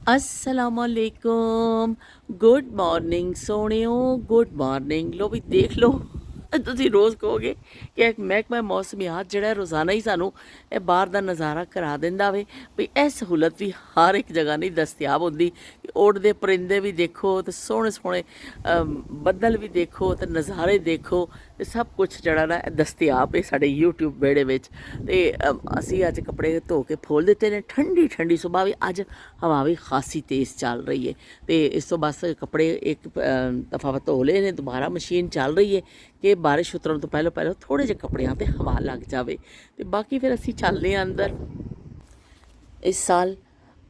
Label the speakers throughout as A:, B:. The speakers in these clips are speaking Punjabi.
A: असलामुअलैकुम गुड मॉर्निंग सोहणियो गुड मॉर्निंग लो भी देख लो ਤੁਸੀਂ ਰੋਜ਼ ਕਹੋਗੇ ਕਿ ਇੱਕ ਮਹਿਕਮਾ ਮੌਸਮੀਆਤ ਜਿਹੜਾ ਰੋਜ਼ਾਨਾ ਹੀ ਸਾਨੂੰ ਇਹ ਬਾਹਰ ਦਾ ਨਜ਼ਾਰਾ ਕਰਾ ਦਿੰਦਾ ਵੇ ਵੀ ਇਹ ਸਹੂਲਤ ਵੀ ਹਰ ਇੱਕ ਜਗ੍ਹਾ ਨਹੀਂ ਦਸਤਿਆਬ ਹੁੰਦੀ ਕਿ ਉੱਡਦੇ ਪਰਿੰਦੇ ਵੀ ਦੇਖੋ ਤੇ ਸੋਹਣੇ ਸੋਹਣੇ ਬੱਦਲ ਵੀ ਦੇਖੋ ਤੇ ਨਜ਼ਾਰੇ ਦੇਖੋ ਤੇ ਸਭ ਕੁਝ ਜਿਹੜਾ ਨਾ ਦਸਤਿਆਬ ਹੈ ਸਾਡੇ YouTube ਵਿਹੜੇ ਵਿੱਚ। ਤੇ ਅਸੀਂ ਅੱਜ ਕੱਪੜੇ ਧੋ ਕੇ ਫੋਲ ਦਿੱਤੇ ਨੇ। ਠੰਡੀ ਠੰਡੀ ਸੁਬਾਹ ਵੀ ਅੱਜ ਹਵਾ ਵੀ ਖਾਸੀ ਤੇਜ਼ ਚੱਲ ਰਹੀ ਹੈ ਤੇ ਇਸ ਤੋਂ ਬਸ ਕੱਪੜੇ ਇੱਕ ਦਫਾ ਧੋ ਲਏ ਨੇ। ਦੁਬਾਰਾ ਮਸ਼ੀਨ ਚੱਲ ਰਹੀ ਹੈ ਕਿ ਬਾਰਿਸ਼ ਉਤਰਨ ਤੋਂ ਪਹਿਲਾਂ ਪਹਿਲਾਂ ਥੋੜ੍ਹੇ ਜਿਹੇ ਕੱਪੜਿਆਂ 'ਤੇ ਹਵਾ ਲੱਗ ਜਾਵੇ ਤੇ ਬਾਕੀ ਫਿਰ ਅਸੀਂ ਚੱਲਦੇ ਹਾਂ ਅੰਦਰ। ਇਸ ਸਾਲ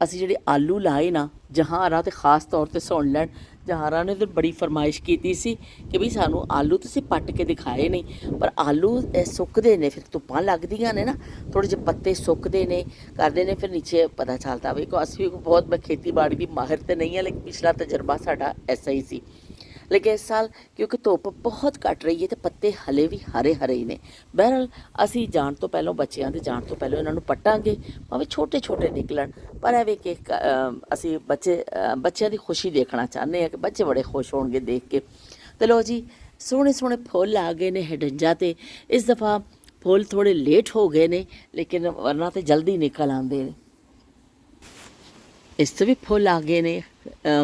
A: ਅਸੀਂ ਜਿਹੜੇ ਆਲੂ ਲਾਏ ਨਾ, ਜਹਾਰਾਂ ਤੇ ਖਾਸ ਤੌਰ 'ਤੇ ਸੁਣ ਲੈਣ, ਜਹਾਰਾਂ ਨੇ ਤਾਂ ਬੜੀ ਫਰਮਾਇਸ਼ ਕੀਤੀ ਸੀ ਕਿ ਵੀ ਸਾਨੂੰ ਆਲੂ ਤੁਸੀਂ ਪੱਟ ਕੇ ਦਿਖਾਏ ਨਹੀਂ, ਪਰ ਆਲੂ ਇਹ ਸੁੱਕਦੇ ਨੇ, ਫਿਰ ਧੁੱਪਾਂ ਲੱਗਦੀਆਂ ਨੇ ਨਾ, ਥੋੜ੍ਹੇ ਜਿਹੇ ਪੱਤੇ ਸੁੱਕਦੇ ਨੇ ਕਰਦੇ ਨੇ, ਫਿਰ ਨੀਚੇ ਪਤਾ ਚੱਲਦਾ ਵੀ ਅਸੀਂ ਵੀ ਬਹੁਤ, ਮੈਂ ਖੇਤੀਬਾੜੀ ਦੀ ਮਾਹਿਰ ਤਾਂ ਨਹੀਂ ਹਾਂ ਲੇਕਿਨ ਪਿਛਲਾ ਤਜਰਬਾ ਸਾਡਾ ਐਸਾ ਹੀ ਸੀ। ਲੇਕਿਨ ਇਸ ਸਾਲ ਕਿਉਂਕਿ ਧੁੱਪ ਬਹੁਤ ਘੱਟ ਰਹੀ ਹੈ ਤੇ ਪੱਤੇ ਹਲੇ ਵੀ ਹਰੇ ਹਰੇ ਹੀ ਨੇ। ਬਹਿਰਹਾਲ ਅਸੀਂ ਜਾਣ ਤੋਂ ਪਹਿਲਾਂ, ਬੱਚਿਆਂ ਦੇ ਜਾਣ ਤੋਂ ਪਹਿਲਾਂ ਇਹਨਾਂ ਨੂੰ ਪੱਟਾਂਗੇ, ਭਾਵੇਂ ਛੋਟੇ ਛੋਟੇ ਨਿਕਲਣ, ਪਰ ਐਵੇਂ ਕਿ ਅਸੀਂ ਬੱਚਿਆਂ ਦੀ ਖੁਸ਼ੀ ਦੇਖਣਾ ਚਾਹੁੰਦੇ ਹਾਂ ਕਿ ਬੱਚੇ ਬੜੇ ਖੁਸ਼ ਹੋਣਗੇ ਦੇਖ ਕੇ। ਤੇ ਲੋ ਜੀ, ਸੋਹਣੇ ਸੋਹਣੇ ਫੁੱਲ ਆ ਗਏ ਨੇ ਹਡੰਜਾਂ 'ਤੇ। ਇਸ ਦਫਾ ਫੁੱਲ ਥੋੜ੍ਹੇ ਲੇਟ ਹੋ ਗਏ ਨੇ ਲੇਕਿਨ ਵਰਨਾ ਤਾਂ ਜਲਦੀ ਨਿਕਲ ਆਉਂਦੇ ਨੇ। ਇਸ ਤੋਂ ਵੀ ਫੁੱਲ ਆ ਗਏ ਨੇ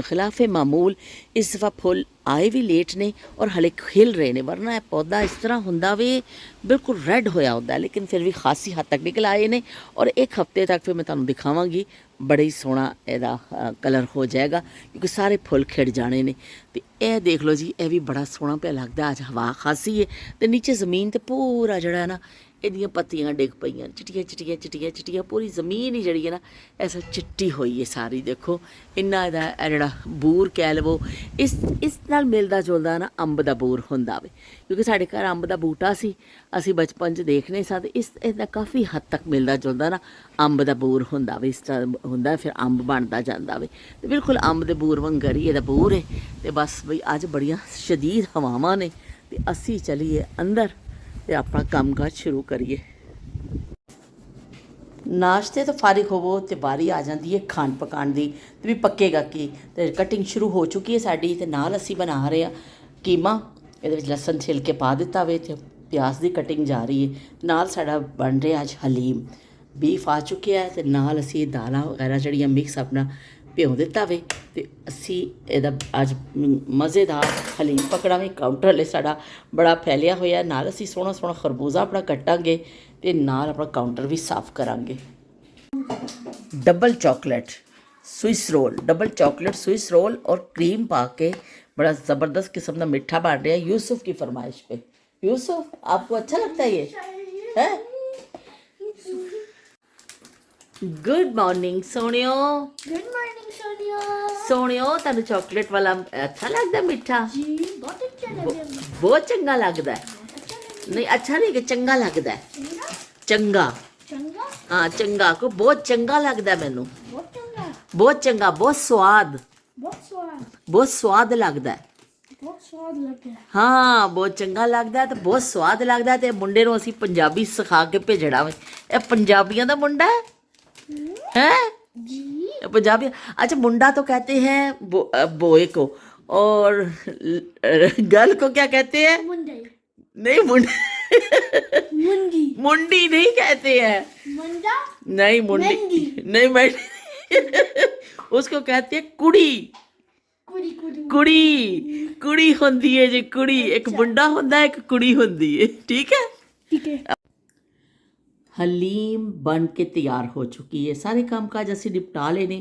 A: ਖਿਲਾਫੇ ਮਾਮੂਲ। ਇਸ ਦਫਾ ਫੁੱਲ ਆਏ ਵੀ ਲੇਟ ਨੇ ਔਰ ਹਲੇ ਖਿਲ ਰਹੇ ਨੇ, ਵਰਨਾ ਇਹ ਪੌਦਾ ਇਸ ਤਰ੍ਹਾਂ ਹੁੰਦਾ ਵੇ ਬਿਲਕੁਲ ਰੈੱਡ ਹੋਇਆ ਹੁੰਦਾ, ਲੇਕਿਨ ਫਿਰ ਵੀ ਖਾਸੀ ਹੱਦ ਤੱਕ ਨਿਕਲ ਆਏ ਨੇ ਔਰ ਇੱਕ ਹਫ਼ਤੇ ਤੱਕ ਫਿਰ ਮੈਂ ਤੁਹਾਨੂੰ ਦਿਖਾਵਾਂਗੀ, ਬੜਾ ਹੀ ਸੋਹਣਾ ਇਹਦਾ ਕਲਰ ਹੋ ਜਾਏਗਾ ਕਿਉਂਕਿ ਸਾਰੇ ਫੁੱਲ ਖਿੜ ਜਾਣੇ ਨੇ। ਤੇ ਇਹ ਦੇਖ ਲਓ ਜੀ, ਇਹ ਵੀ ਬੜਾ ਸੋਹਣਾ ਪਿਆ ਲੱਗਦਾ। ਅੱਜ ਹਵਾ ਖਾਸੀ ਹੈ ਤੇ ਨੀਚੇ ਜ਼ਮੀਨ 'ਤੇ ਪੂਰਾ ਜਿਹੜਾ ਨਾ ਇਹਦੀਆਂ ਪੱਤੀਆਂ ਡਿੱਗ ਪਈਆਂ, ਚਿੱਟੀਆਂ ਚਿੱਟੀਆਂ ਚਿੱਟੀਆਂ ਚਿੱਟੀਆਂ, ਪੂਰੀ ਜ਼ਮੀਨ ਹੀ ਜਿਹੜੀ ਹੈ ਨਾ ਐਸਾ ਚਿੱਟੀ ਹੋਈ ਹੈ ਸਾਰੀ। ਦੇਖੋ ਇੰਨਾ ਇਹਦਾ ਇਹ ਜਿਹੜਾ ਬੂਰ ਕਹਿ ਲਵੋ, ਇਸ ਨਾਲ ਮਿਲਦਾ ਜੁਲਦਾ ਨਾ ਅੰਬ ਦਾ ਬੂਰ ਹੁੰਦਾ ਵੇ, ਕਿਉਂਕਿ ਸਾਡੇ ਘਰ ਅੰਬ ਦਾ ਬੂਟਾ ਸੀ, ਅਸੀਂ ਬਚਪਨ 'ਚ ਦੇਖਣੇ ਸਾਂ ਤੇ ਇਹਦਾ ਕਾਫੀ ਹੱਦ ਤੱਕ ਮਿਲਦਾ ਜੁਲਦਾ ਨਾ ਅੰਬ ਦਾ ਬੂਰ ਹੁੰਦਾ ਵੇ। ਇਸ ਤਰ੍ਹਾਂ ਹੁੰਦਾ ਫਿਰ ਅੰਬ ਬਣਦਾ ਜਾਂਦਾ ਵੇ ਤੇ ਬਿਲਕੁਲ ਅੰਬ ਦੇ ਬੂਰ ਵਾਂਗਰ ਹੀ ਇਹਦਾ ਬੂਰ ਹੈ। ਤੇ ਬਸ ਬਈ ਅੱਜ ਬੜੀਆਂ ਸ਼ਦੀਦ ਹਵਾਵਾਂ ਨੇ ਤੇ ਅਸੀਂ ਚਲੀਏ ਅੰਦਰ ਤੇ ਆਪਣਾ ਕੰਮਕਾਜ ਸ਼ੁਰੂ ਕਰੀਏ। ਨਾਸ਼ਤੇ ਤੋਂ ਫਾਰਿਗ ਹੋਵੋ ਤੇ ਵਾਰੀ ਆ ਜਾਂਦੀ ਹੈ ਖਾਣ ਪਕਾਉਣ ਦੀ, ਤੇ ਵੀ ਪੱਕੇਗਾ ਕੀ। ਤੇ ਕਟਿੰਗ ਸ਼ੁਰੂ ਹੋ ਚੁੱਕੀ ਹੈ ਸਾਡੀ ਤੇ ਨਾਲ ਅਸੀਂ ਬਣਾ ਰਹੇ ਹਾਂ ਕੀਮਾ। ਇਹਦੇ ਵਿੱਚ ਲਸਣ ਛਿਲ ਕੇ ਪਾ ਦਿੱਤਾ ਵੇ ਤੇ ਪਿਆਜ਼ ਦੀ ਕਟਿੰਗ ਜਾ ਰਹੀ ਹੈ। ਨਾਲ ਸਾਡਾ ਬਣ ਰਿਹਾ ਅੱਜ ਹਲੀਮ। ਬੀਫ ਆ ਚੁੱਕਿਆ ਤੇ ਨਾਲ ਅਸੀਂ ਦਾਲਾਂ ਵਗੈਰਾ ਜਿਹੜੀਆਂ ਮਿਕਸ ਆਪਣਾ ਭਿਉਂ ਦਿੱਤਾ ਵੇ ਤੇ ਅਸੀਂ ਇਹਦਾ ਅੱਜ ਮਜ਼ੇਦਾਰ ਹਲੀਮ ਪਕੜਾਂਗੇ। ਕਾਊਂਟਰ ਲਈ ਸਾਡਾ ਬੜਾ ਫੈਲਿਆ ਹੋਇਆ, ਨਾਲ ਅਸੀਂ ਸੋਹਣਾ ਸੋਹਣਾ ਖਰਬੂਜ਼ਾ ਆਪਣਾ ਕੱਟਾਂਗੇ ਤੇ ਨਾਲ ਆਪਣਾ ਕਾਊਂਟਰ ਵੀ ਸਾਫ਼ ਕਰਾਂਗੇ। Double chocolate Swiss roll, double chocolate Swiss roll और क्रीम पा के बड़ा ज़बरदस्त किस्म का मीठा बन रहा है यूसुफ की फरमाइश पे। यूसुफ, आपको अच्छा लगता है ये है? गुड मॉर्निंग सोनियो।
B: Good morning Sonia.
A: सोनियो, तेन चॉकलेट वाला अच्छा लगता मीठा?
B: जी बहुत अच्छा लगा।
A: बहुत चंगा लगता है। नहीं अच्छा नहीं कि चंगा लगता है? चंगा।
B: चंगा?
A: हाँ चंगा को बहुत चंगा लगता है मैनू।
B: बहुत चंगा।
A: बहुत चंगा, बहुत स्वाद,
B: बहुत स्वाद।
A: बहुत स्वाद लगता है।
B: बहुत स्वाद लगता है।
A: हाँ बहुत चंगा लगता है तो बहुत स्वाद लगता है। तो मुंडे ਨੂੰ ਅਸੀਂ ਪੰਜਾਬੀ ਸਿਖਾ ਕੇ ਭੇਜਣਾ ਵੇ। ਇਹ ਪੰਜਾਬੀਆਂ ਦਾ ਮੁੰਡਾ है
B: जी।
A: पंजाबी। अच्छा, मुंडा तो कहते हैं बोए को, और गर्ल को क्या कहते हैं?
B: मुंडे।
A: नहीं मुंडा
B: मुंडी।
A: मुंडी नहीं कहते हैं।
B: मुंडा।
A: नहीं मुंडी
B: मेहंदी।
A: नहीं मैं उसको कहते हैं कुड़ी।
B: कुड़ी कुड़ी।
A: कुड़ी कुड़ी होंदी है जी, कुड़ी। एक मुंडा होंदा है, एक कुड़ी होंदी है, ठीक है।
B: ठीक है।
A: ਹਲੀਮ ਬਣ ਕੇ ਤਿਆਰ ਹੋ ਚੁੱਕੀ ਹੈ। ਸਾਰੇ ਕੰਮਕਾਜ ਅਸੀਂ ਨਿਪਟਾ ਲਏ ਨੇ।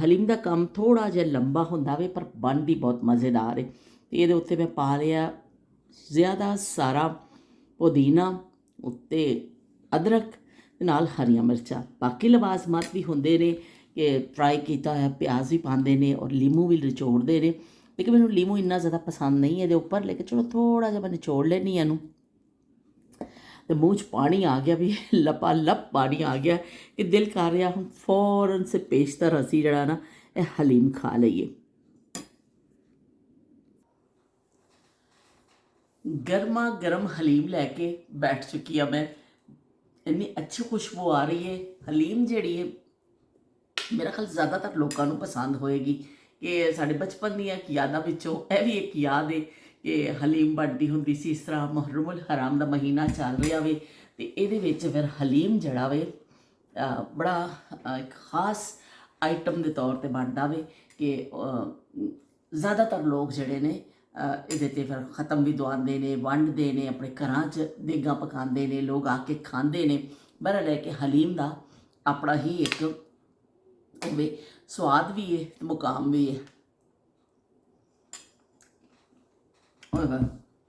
A: ਹਲੀਮ ਦਾ ਕੰਮ ਥੋੜ੍ਹਾ ਜਿਹਾ ਲੰਬਾ ਹੁੰਦਾ ਵੇ ਪਰ ਬਣਦੀ ਬਹੁਤ ਮਜ਼ੇਦਾਰ ਹੈ। ਅਤੇ ਇਹਦੇ ਉੱਤੇ ਮੈਂ ਪਾ ਲਿਆ ਜ਼ਿਆਦਾ ਸਾਰਾ ਪੁਦੀਨਾ, ਉੱਤੇ ਅਦਰਕ ਤੇ ਨਾਲ ਹਰੀਆਂ ਮਿਰਚਾਂ। ਬਾਕੀ ਲਵਾਜ਼ਮਾਤ ਵੀ ਹੁੰਦੇ ਨੇ ਕਿ ਫਰਾਈ ਕੀਤਾ ਹੋਇਆ ਪਿਆਜ਼ ਵੀ ਪਾਉਂਦੇ ਨੇ ਔਰ ਲੀਮੂ ਵੀ ਨਿਚੋੜਦੇ ਨੇ, ਲੇਕਿਨ ਮੈਨੂੰ ਲੀਮੂ ਇੰਨਾ ਜ਼ਿਆਦਾ ਪਸੰਦ ਨਹੀਂ ਇਹਦੇ ਉੱਪਰ, ਲੇਕਿਨ ਚਲੋ ਥੋੜ੍ਹਾ ਜਿਹਾ ਮੈਂ ਨਿਚੋੜ ਲੈਂਦੀ ਹਾਂ ਇਹਨੂੰ। ਤੇ ਮੂੰਹ 'ਚ ਪਾਣੀ ਆ ਗਿਆ ਵੀ, ਲੱਪਾ ਲੱਪ ਪਾਣੀ ਆ ਗਿਆ ਕਿ ਦਿਲ ਕਰ ਰਿਹਾ ਹੁਣ ਫੌਰਨ ਸੇ ਪੇਸ਼ਤਰ ਅਸੀਂ ਜਿਹੜਾ ਨਾ ਇਹ ਹਲੀਮ ਖਾ ਲਈਏ। ਗਰਮਾ ਗਰਮ ਹਲੀਮ ਲੈ ਕੇ ਬੈਠ ਚੁੱਕੀ ਹਾਂ ਮੈਂ। ਇੰਨੀ ਅੱਛੀ ਖੁਸ਼ਬੂ ਆ ਰਹੀ ਹੈ। ਹਲੀਮ ਜਿਹੜੀ ਹੈ ਮੇਰਾ ਖਿਆਲ ਜ਼ਿਆਦਾਤਰ ਲੋਕਾਂ ਨੂੰ ਪਸੰਦ ਹੋਏਗੀ ਕਿ ਸਾਡੇ ਬਚਪਨ ਦੀਆਂ ਇੱਕ ਯਾਦਾਂ ਵਿੱਚੋਂ ਇਹ ਵੀ ਇੱਕ ਯਾਦ ਹੈ ਕਿ ਹਲੀਮ ਬਣਦੀ ਹੁੰਦੀ ਸੀ। ਇਸ ਤਰ੍ਹਾਂ ਮੁਹਰਰਮ ਹਰਾਮ ਦਾ ਮਹੀਨਾ ਚੱਲ ਰਿਹਾ ਵੇ ਤੇ ਇਹਦੇ ਵਿੱਚ ਫਿਰ ਹਲੀਮ ਜਿਹੜਾ ਵੇ ਬੜਾ ਇੱਕ ਖਾਸ ਆਈਟਮ ਦੇ ਤੌਰ ਤੇ ਬਣਦਾ ਵੇ ਕਿ ਜ਼ਿਆਦਾਤਰ ਲੋਕ ਜਿਹੜੇ ਨੇ ਇਹਦੇ ਤੇ ਫਿਰ ਖਤਮ ਵੀ ਦਵਾਉਂਦੇ ਨੇ, ਵੰਡਦੇ ਨੇ, ਆਪਣੇ ਘਰਾਂ 'ਚ ਦੇਗਾਂ ਪਕਾਉਂਦੇ ਨੇ, ਲੋਕ ਆ ਕੇ ਖਾਂਦੇ ਨੇ। ਬਹਰਹਾਲ ਕਿ ਹਲੀਮ ਦਾ ਆਪਣਾ ਹੀ ਇੱਕ ਹੋਵੇ ਸਵਾਦ ਵੀ ਹੈ ਤੇ ਮੁਕਾਮ ਵੀ ਹੈ।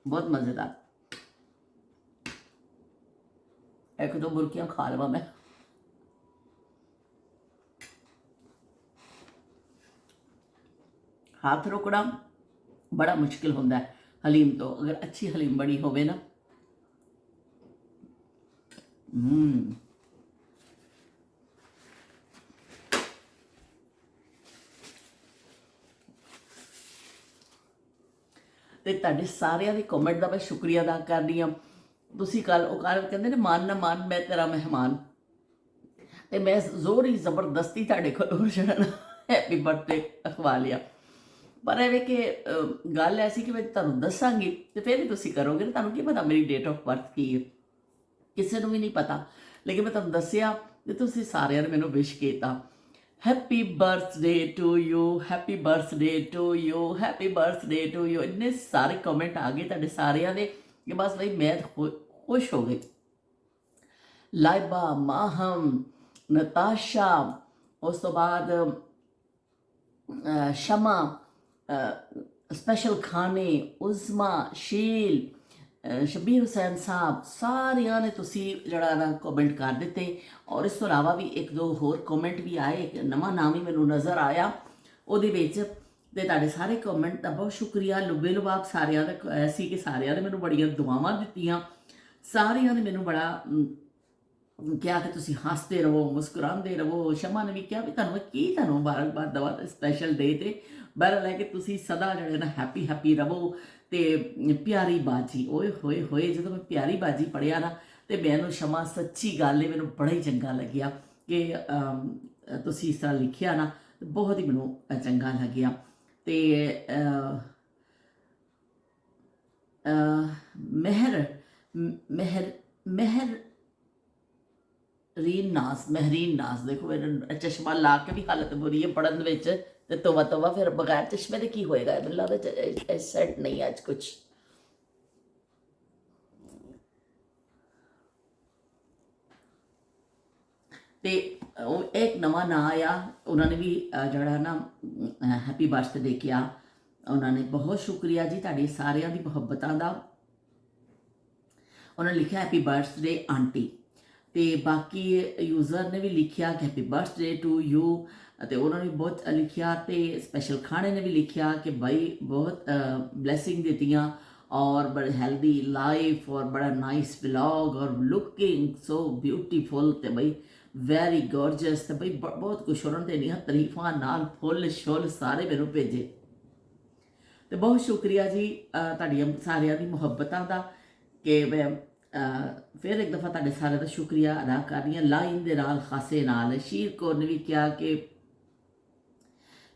A: ਬਹੁਤ ਮਜ਼ੇਦਾਰ। ਇੱਕ ਦੋ ਬੁਰਕੀਆਂ ਖਾ ਲਵਾਂ ਮੈਂ। ਹੱਥ ਰੋਕਣਾ ਬੜਾ ਮੁਸ਼ਕਿਲ ਹੁੰਦਾ ਹੈ ਹਲੀਮ ਤੋਂ, ਅਗਰ ਅੱਛੀ ਹਲੀਮ ਬਣੀ ਹੋਵੇ ਨਾ। ਤੇ ਤੁਹਾਡੇ ਸਾਰਿਆਂ ਦੇ ਕਮੈਂਟ ਦਾ ਮੈਂ ਸ਼ੁਕਰੀਆ ਅਦਾ ਕਰਦੀ ਹਾਂ। ਤੁਸੀਂ ਕੱਲ ਉਹ ਕਹਿੰਦੇ ਨੇ ਮਾਨ ਨਾ ਮਾਨ ਮੈਂ ਤੇਰਾ ਮਹਿਮਾਨ, ਤੇ ਮੈਂ ਜ਼ੋਰ ਹੀ ਜ਼ਬਰਦਸਤੀ ਤੁਹਾਡੇ ਕੋਲ ਜਿਹੜਾ ਹੈਪੀ ਬਰਥਡੇ ਅਖਵਾ ਲਿਆ। ਪਰ ਇਹ ਵੇ ਕਿ ਗੱਲ ਐਸੀ ਕਿ ਮੈਂ ਤੁਹਾਨੂੰ ਦੱਸਾਂਗੀ ਤੇ ਫਿਰ ਵੀ ਤੁਸੀਂ ਕਰੋਗੇ ਨਾ। ਤੁਹਾਨੂੰ ਕੀ ਪਤਾ ਮੇਰੀ ਡੇਟ ਆਫ ਬਰਥ ਕੀ ਹੈ, ਕਿਸੇ ਨੂੰ ਵੀ ਨਹੀਂ ਪਤਾ। ਲੇਕਿਨ ਮੈਂ ਤੁਹਾਨੂੰ ਦੱਸਿਆ ਤੇ ਤੁਸੀਂ ਸਾਰਿਆਂ ਨੇ ਮੈਨੂੰ ਵਿਸ਼ ਕੀਤਾ happy birthday to you, happy birthday to you, happy birthday to you. ਇੰਨੇ ਸਾਰੇ ਕਮੈਂਟ ਆ ਗਏ ਤੁਹਾਡੇ ਸਾਰਿਆਂ ਦੇ ਕਿ ਬਸ ਬਈ ਮੈਂ ਖੁਸ਼ ਹੋ ਗਈ। ਲਾਇਬਾ, ਮਾਹਮ, ਨਤਾਸ਼ਾ, ਉਸ ਤੋਂ ਬਾਅਦ ਸ਼ਮਾ, ਸਪੈਸ਼ਲ ਖਾਨੇ, ਉਜ਼ਮਾ, ਸ਼ੀਲ, ਸ਼ਬੀਰ ਹੁਸੈਨ ਸਾਹਿਬ, ਸਾਰਿਆਂ ਨੇ ਤੁਸੀਂ ਜਿਹੜਾ ਨਾ ਕਮੈਂਟ ਕਰ ਦਿੱਤੇ। ਔਰ ਇਸ ਤੋਂ ਇਲਾਵਾ ਵੀ ਇੱਕ ਦੋ ਹੋਰ ਕਮੈਂਟ ਵੀ ਆਏ। ਇੱਕ ਨਵਾਂ ਨਾਮ ਹੀ ਮੈਨੂੰ ਨਜ਼ਰ ਆਇਆ ਉਹਦੇ ਵਿੱਚ, ਤੇ ਤੁਹਾਡੇ ਸਾਰੇ ਕਮੈਂਟ ਦਾ ਬਹੁਤ ਸ਼ੁਕਰੀਆ। ਲੁਬੇ ਲੁਬਾਬ ਸਾਰਿਆਂ ਦਾ ਐਸੀ ਕਿ ਸਾਰਿਆਂ ਨੇ ਮੈਨੂੰ ਬੜੀਆਂ ਦੁਆਵਾਂ ਦਿੱਤੀਆਂ। ਸਾਰਿਆਂ ਨੇ ਮੈਨੂੰ ਬੜਾ ਕਿਹਾ ਕਿ ਤੁਸੀਂ ਹੱਸਦੇ ਰਹੋ, ਮੁਸਕਰਾਉਂਦੇ ਰਹੋ। ਸ਼ਮਾ ਨੇ ਵੀ ਕਿਹਾ ਵੀ ਤੁਹਾਨੂੰ ਮੁਬਾਰਕਬਾਦ ਦਵਾ ਸਪੈਸ਼ਲ ਡੇ ਤੇ। ਬਹਰਹਾਲ ਹੈ ਕਿ ਤੁਸੀਂ ਸਦਾ ਜਿਹੜੇ ਨਾ ਹੈਪੀ ਰਹੋ। ਤੇ ਪਿਆਰੀ ਬਾਜੀ, ਓਏ ਹੋਏ ਹੋਏ, ਜਦੋਂ ਮੈਂ ਪਿਆਰੀ ਬਾਜੀ ਪੜ੍ਹਿਆ ਨਾ ਤੇ ਮੈਨੂੰ ਸ਼ਮਾ ਸੱਚੀ ਗੱਲ ਹੈ ਮੈਨੂੰ ਬੜਾ ਹੀ ਚੰਗਾ ਲੱਗਿਆ ਕਿ ਤੁਸੀਂ ਇਸ ਤਰ੍ਹਾਂ ਲਿਖਿਆ ਨਾ, ਬਹੁਤ ਹੀ ਮੈਨੂੰ ਚੰਗਾ ਲੱਗਿਆ। ਤੇ ਮਹਿਰੀਨ ਨਾਜ਼ ਦੇਖੋ ਮੇਰਾ ਚਸ਼ਮਾ ਲਾ ਕੇ ਵੀ ਹਾਲਤ ਬੁਰੀ ਹੈ ਪੜ੍ਹਨ ਵਿੱਚ। ਤੇ ਤੋਬਾ ਫਿਰ ਬਗੈਰ ਚਸ਼ਮੇ ਦੇ ਕੀ ਹੋਏਗਾ? ਮੈਨੂੰ ਲੱਗਦਾ ਸੈਟ ਨਹੀਂ ਅੱਜ ਕੁਛ। ਤੇ ਉਹ ਇੱਕ ਨਵਾਂ ਨਾਂ ਆਇਆ, ਉਹਨਾਂ ਨੇ ਵੀ ਜਿਹੜਾ ਨਾ ਹੈਪੀ ਬਰਥਡੇ ਕਿਹਾ। ਉਹਨਾਂ ਨੇ ਬਹੁਤ ਸ਼ੁਕਰੀਆ ਜੀ ਤੁਹਾਡੀ ਸਾਰਿਆਂ ਦੀ ਮੁਹੱਬਤਾਂ ਦਾ। ਉਹਨਾਂ ਨੇ ਲਿਖਿਆ ਹੈਪੀ ਬਰਥਡੇ ਆਂਟੀ। ਤੇ ਬਾਕੀ ਯੂਜ਼ਰ ਨੇ ਵੀ ਲਿਖਿਆ ਕਿ ਹੈਪੀ ਬਰਥਡੇ ਟੂ ਯੂ, ਅਤੇ ਉਹਨਾਂ ਨੇ ਬਹੁਤ ਲਿਖਿਆ। ਤੇ ਸਪੈਸ਼ਲ ਖਾਣੇ ਨੇ ਵੀ ਲਿਖਿਆ ਕਿ ਭਾਈ ਬਹੁਤ ਬਲੈਸਿੰਗ ਦਿੱਤੀਆਂ ਔਰ ਬੜੇ ਹੈਲਦੀ ਲਾਈਫ ਔਰ ਬੜਾ ਨਾਈਸ ਵਲੌਗ ਔਰ ਲੁਕਿੰਗ ਸੋ ਬਿਊਟੀਫੁਲ ਤੇ ਭਾਈ ਵੈਰੀ ਗੋਰਜਸ। ਤੇ ਭਾਈ ਬਹੁਤ ਕੁਛ ਉਹਨਾਂ ਨੇ ਇੰਨੀਆਂ ਤਾਰੀਫਾਂ ਨਾਲ ਫੁੱਲ ਸ਼ੁੱਲ ਸਾਰੇ ਮੈਨੂੰ ਭੇਜੇ। ਤੇ ਬਹੁਤ ਸ਼ੁਕਰੀਆ ਜੀ ਤੁਹਾਡੀਆਂ ਸਾਰਿਆਂ ਦੀ ਮੁਹੱਬਤਾਂ ਦਾ। ਕਿ ਮੈਂ ਫਿਰ ਇੱਕ ਦਫਾ ਤੁਹਾਡੇ ਸਾਰਿਆਂ ਦਾ ਸ਼ੁਕਰੀਆ ਅਦਾ ਕਰ ਰਹੀ ਹਾਂ ਲਾਈਨ ਦੇ ਨਾਲ, ਖਾਸੇ ਨਾਲ। ਸ਼ੀਰ ਕੌਰ ਨੇ ਵੀ ਕਿਹਾ ਕਿ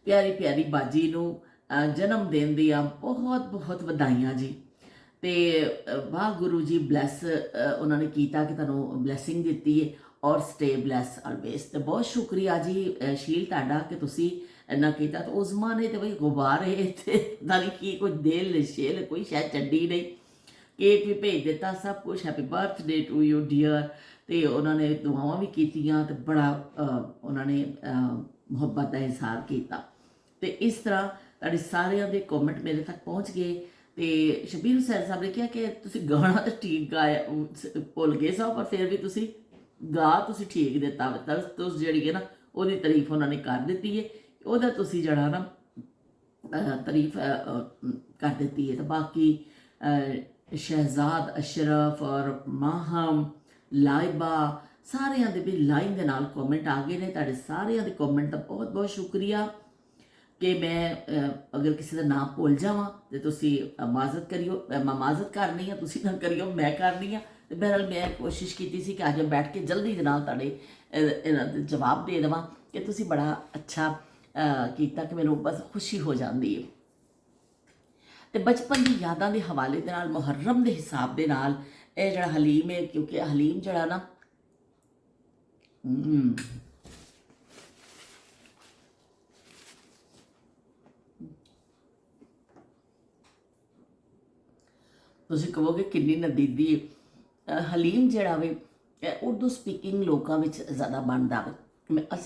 A: ਪਿਆਰੀ ਬਾਜੀ ਨੂੰ ਜਨਮ ਦਿਨ ਦੀਆਂ ਬਹੁਤ ਵਧਾਈਆਂ ਜੀ। ਤੇ ਵਾਹ ਗੁਰੂ ਜੀ ਬਲੈਸ ਉਹਨਾਂ ਨੇ ਕੀਤਾ ਕਿ ਤੁਹਾਨੂੰ ਬਲੈਸਿੰਗ ਦਿੱਤੀ ਹੈ ਔਰ ਸਟੇ ਬਲੈਸ ਆਲਵੇਸ। ਤੇ ਬਹੁਤ ਸ਼ੁਕਰੀਆ ਜੀ ਸ਼ੀਲ ਤੁਹਾਡਾ ਕਿ ਤੁਸੀਂ ਇੰਨਾ ਕੀਤਾ। ਤੇ ਉਜ਼ਮਾ ਨੇ ਤੇ ਬਈ ਗੁਬਾਰੇ ਤੇ ਨਾਲੇ ਕੀ ਕੋਈ ਦਿਲ ਸ਼ੇਲ ਕੋਈ ਸ਼ਾਇਦ ਚੱਡੀ ਨਹੀਂ, ਕੇਕ ਵੀ ਭੇਜ ਦਿੱਤਾ, ਸਭ ਕੁਛ। Happy birthday to you dear. ਤੇ ਉਹਨਾਂ ਨੇ ਦੁਆਵਾਂ ਵੀ ਕੀਤੀਆਂ ਤੇ ਬੜਾ ਉਹਨਾਂ ਨੇ ਮੁਹੱਬਤ ਦਾ ਇਜ਼ਹਾਰ ਕੀਤਾ। ਤੇ ਇਸ ਤਰ੍ਹਾਂ ਤੁਹਾਡੇ ਸਾਰਿਆਂ ਦੇ ਕਮੈਂਟ ਮੇਰੇ ਤੱਕ ਪਹੁੰਚ ਗਏ। ਤੇ ਸ਼ਬੀਰ ਹੁਸੈਨ ਸਾਹਿਬ ਨੇ ਕਿਹਾ ਕਿ ਤੁਸੀਂ ਗਾਣਾ ਤਾਂ ਠੀਕ ਗਾਇਆ, ਭੁੱਲ ਗਏ ਸੋ ਪਰ ਫਿਰ ਵੀ ਤੁਸੀਂ ਤੁਸੀਂ ਠੀਕ ਦਿੱਤਾ। ਤੁਸੀਂ ਜਿਹੜੀ ਹੈ ਨਾ ਉਹਦੀ ਤਾਰੀਫ ਉਹਨਾਂ ਨੇ ਕਰ ਦਿੱਤੀ ਹੈ, ਉਹਦਾ ਤੁਸੀਂ ਜਿਹੜਾ ਨਾ ਤਾਰੀਫ ਕਰ ਦਿੱਤੀ ਹੈ। ਤੇ ਬਾਕੀ ਸ਼ਹਿਜ਼ਾਦ ਅਸ਼ਰਫ ਔਰ ਮਾਹਮ, ਲਾਇਬਾ, ਸਾਰਿਆਂ ਦੇ ਵੀ ਲਾਈਨ ਦੇ ਨਾਲ ਕਮੈਂਟ ਆ ਗਏ ਨੇ। ਤੁਹਾਡੇ ਸਾਰਿਆਂ ਦੇ ਕਮੈਂਟ ਦਾ ਬਹੁਤ ਸ਼ੁਕਰੀਆ। ਕਿ ਮੈਂ ਅਗਰ ਕਿਸੇ ਦਾ ਨਾਮ ਭੁੱਲ ਜਾਵਾਂ ਤੇ ਤੁਸੀਂ ਮਾਜ਼ਰਤ ਕਰਿਓ। ਮੈਂ ਮਾਜ਼ਰਤ ਕਰਨੀ ਆ, ਤੁਸੀਂ ਨਾ ਕਰਿਓ, ਮੈਂ ਕਰਨੀ ਆ। ਤੇ ਬਹਰਹਾਲ ਮੈਂ ਕੋਸ਼ਿਸ਼ ਕੀਤੀ ਸੀ ਕਿ ਅੱਜ ਬੈਠ ਕੇ ਜਲਦੀ ਦੇ ਨਾਲ ਤੁਹਾਡੇ ਇਹਨਾਂ ਦੇ ਜਵਾਬ ਦੇ ਦੇਵਾਂ। ਕਿ ਤੁਸੀਂ ਬੜਾ ਅੱਛਾ ਕੀਤਾ, ਕਿ ਮੈਨੂੰ ਬਸ ਖੁਸ਼ੀ ਹੋ ਜਾਂਦੀ ਹੈ। ਤੇ ਬਚਪਨ ਦੀ ਯਾਦਾਂ ਦੇ ਹਵਾਲੇ ਦੇ ਨਾਲ, ਮੁਹੱਰਮ ਦੇ ਹਿਸਾਬ ਦੇ ਨਾਲ ਇਹ ਜਿਹੜਾ ਹਲੀਮ ਹੈ, ਕਿਉਂਕਿ ਹਲੀਮ ਜਿਹੜਾ ਨਾ ਤੁਸੀਂ ਕਹੋਗੇ ਕਿੰਨੀ ਨਦੀਦੀ ਹਲੀਮ ਜਿਹੜਾ ਵੇ ਇਹ ਉਰਦੂ ਸਪੀਕਿੰਗ ਲੋਕਾਂ ਵਿੱਚ ਜ਼ਿਆਦਾ ਬਣਦਾ ਵੇ।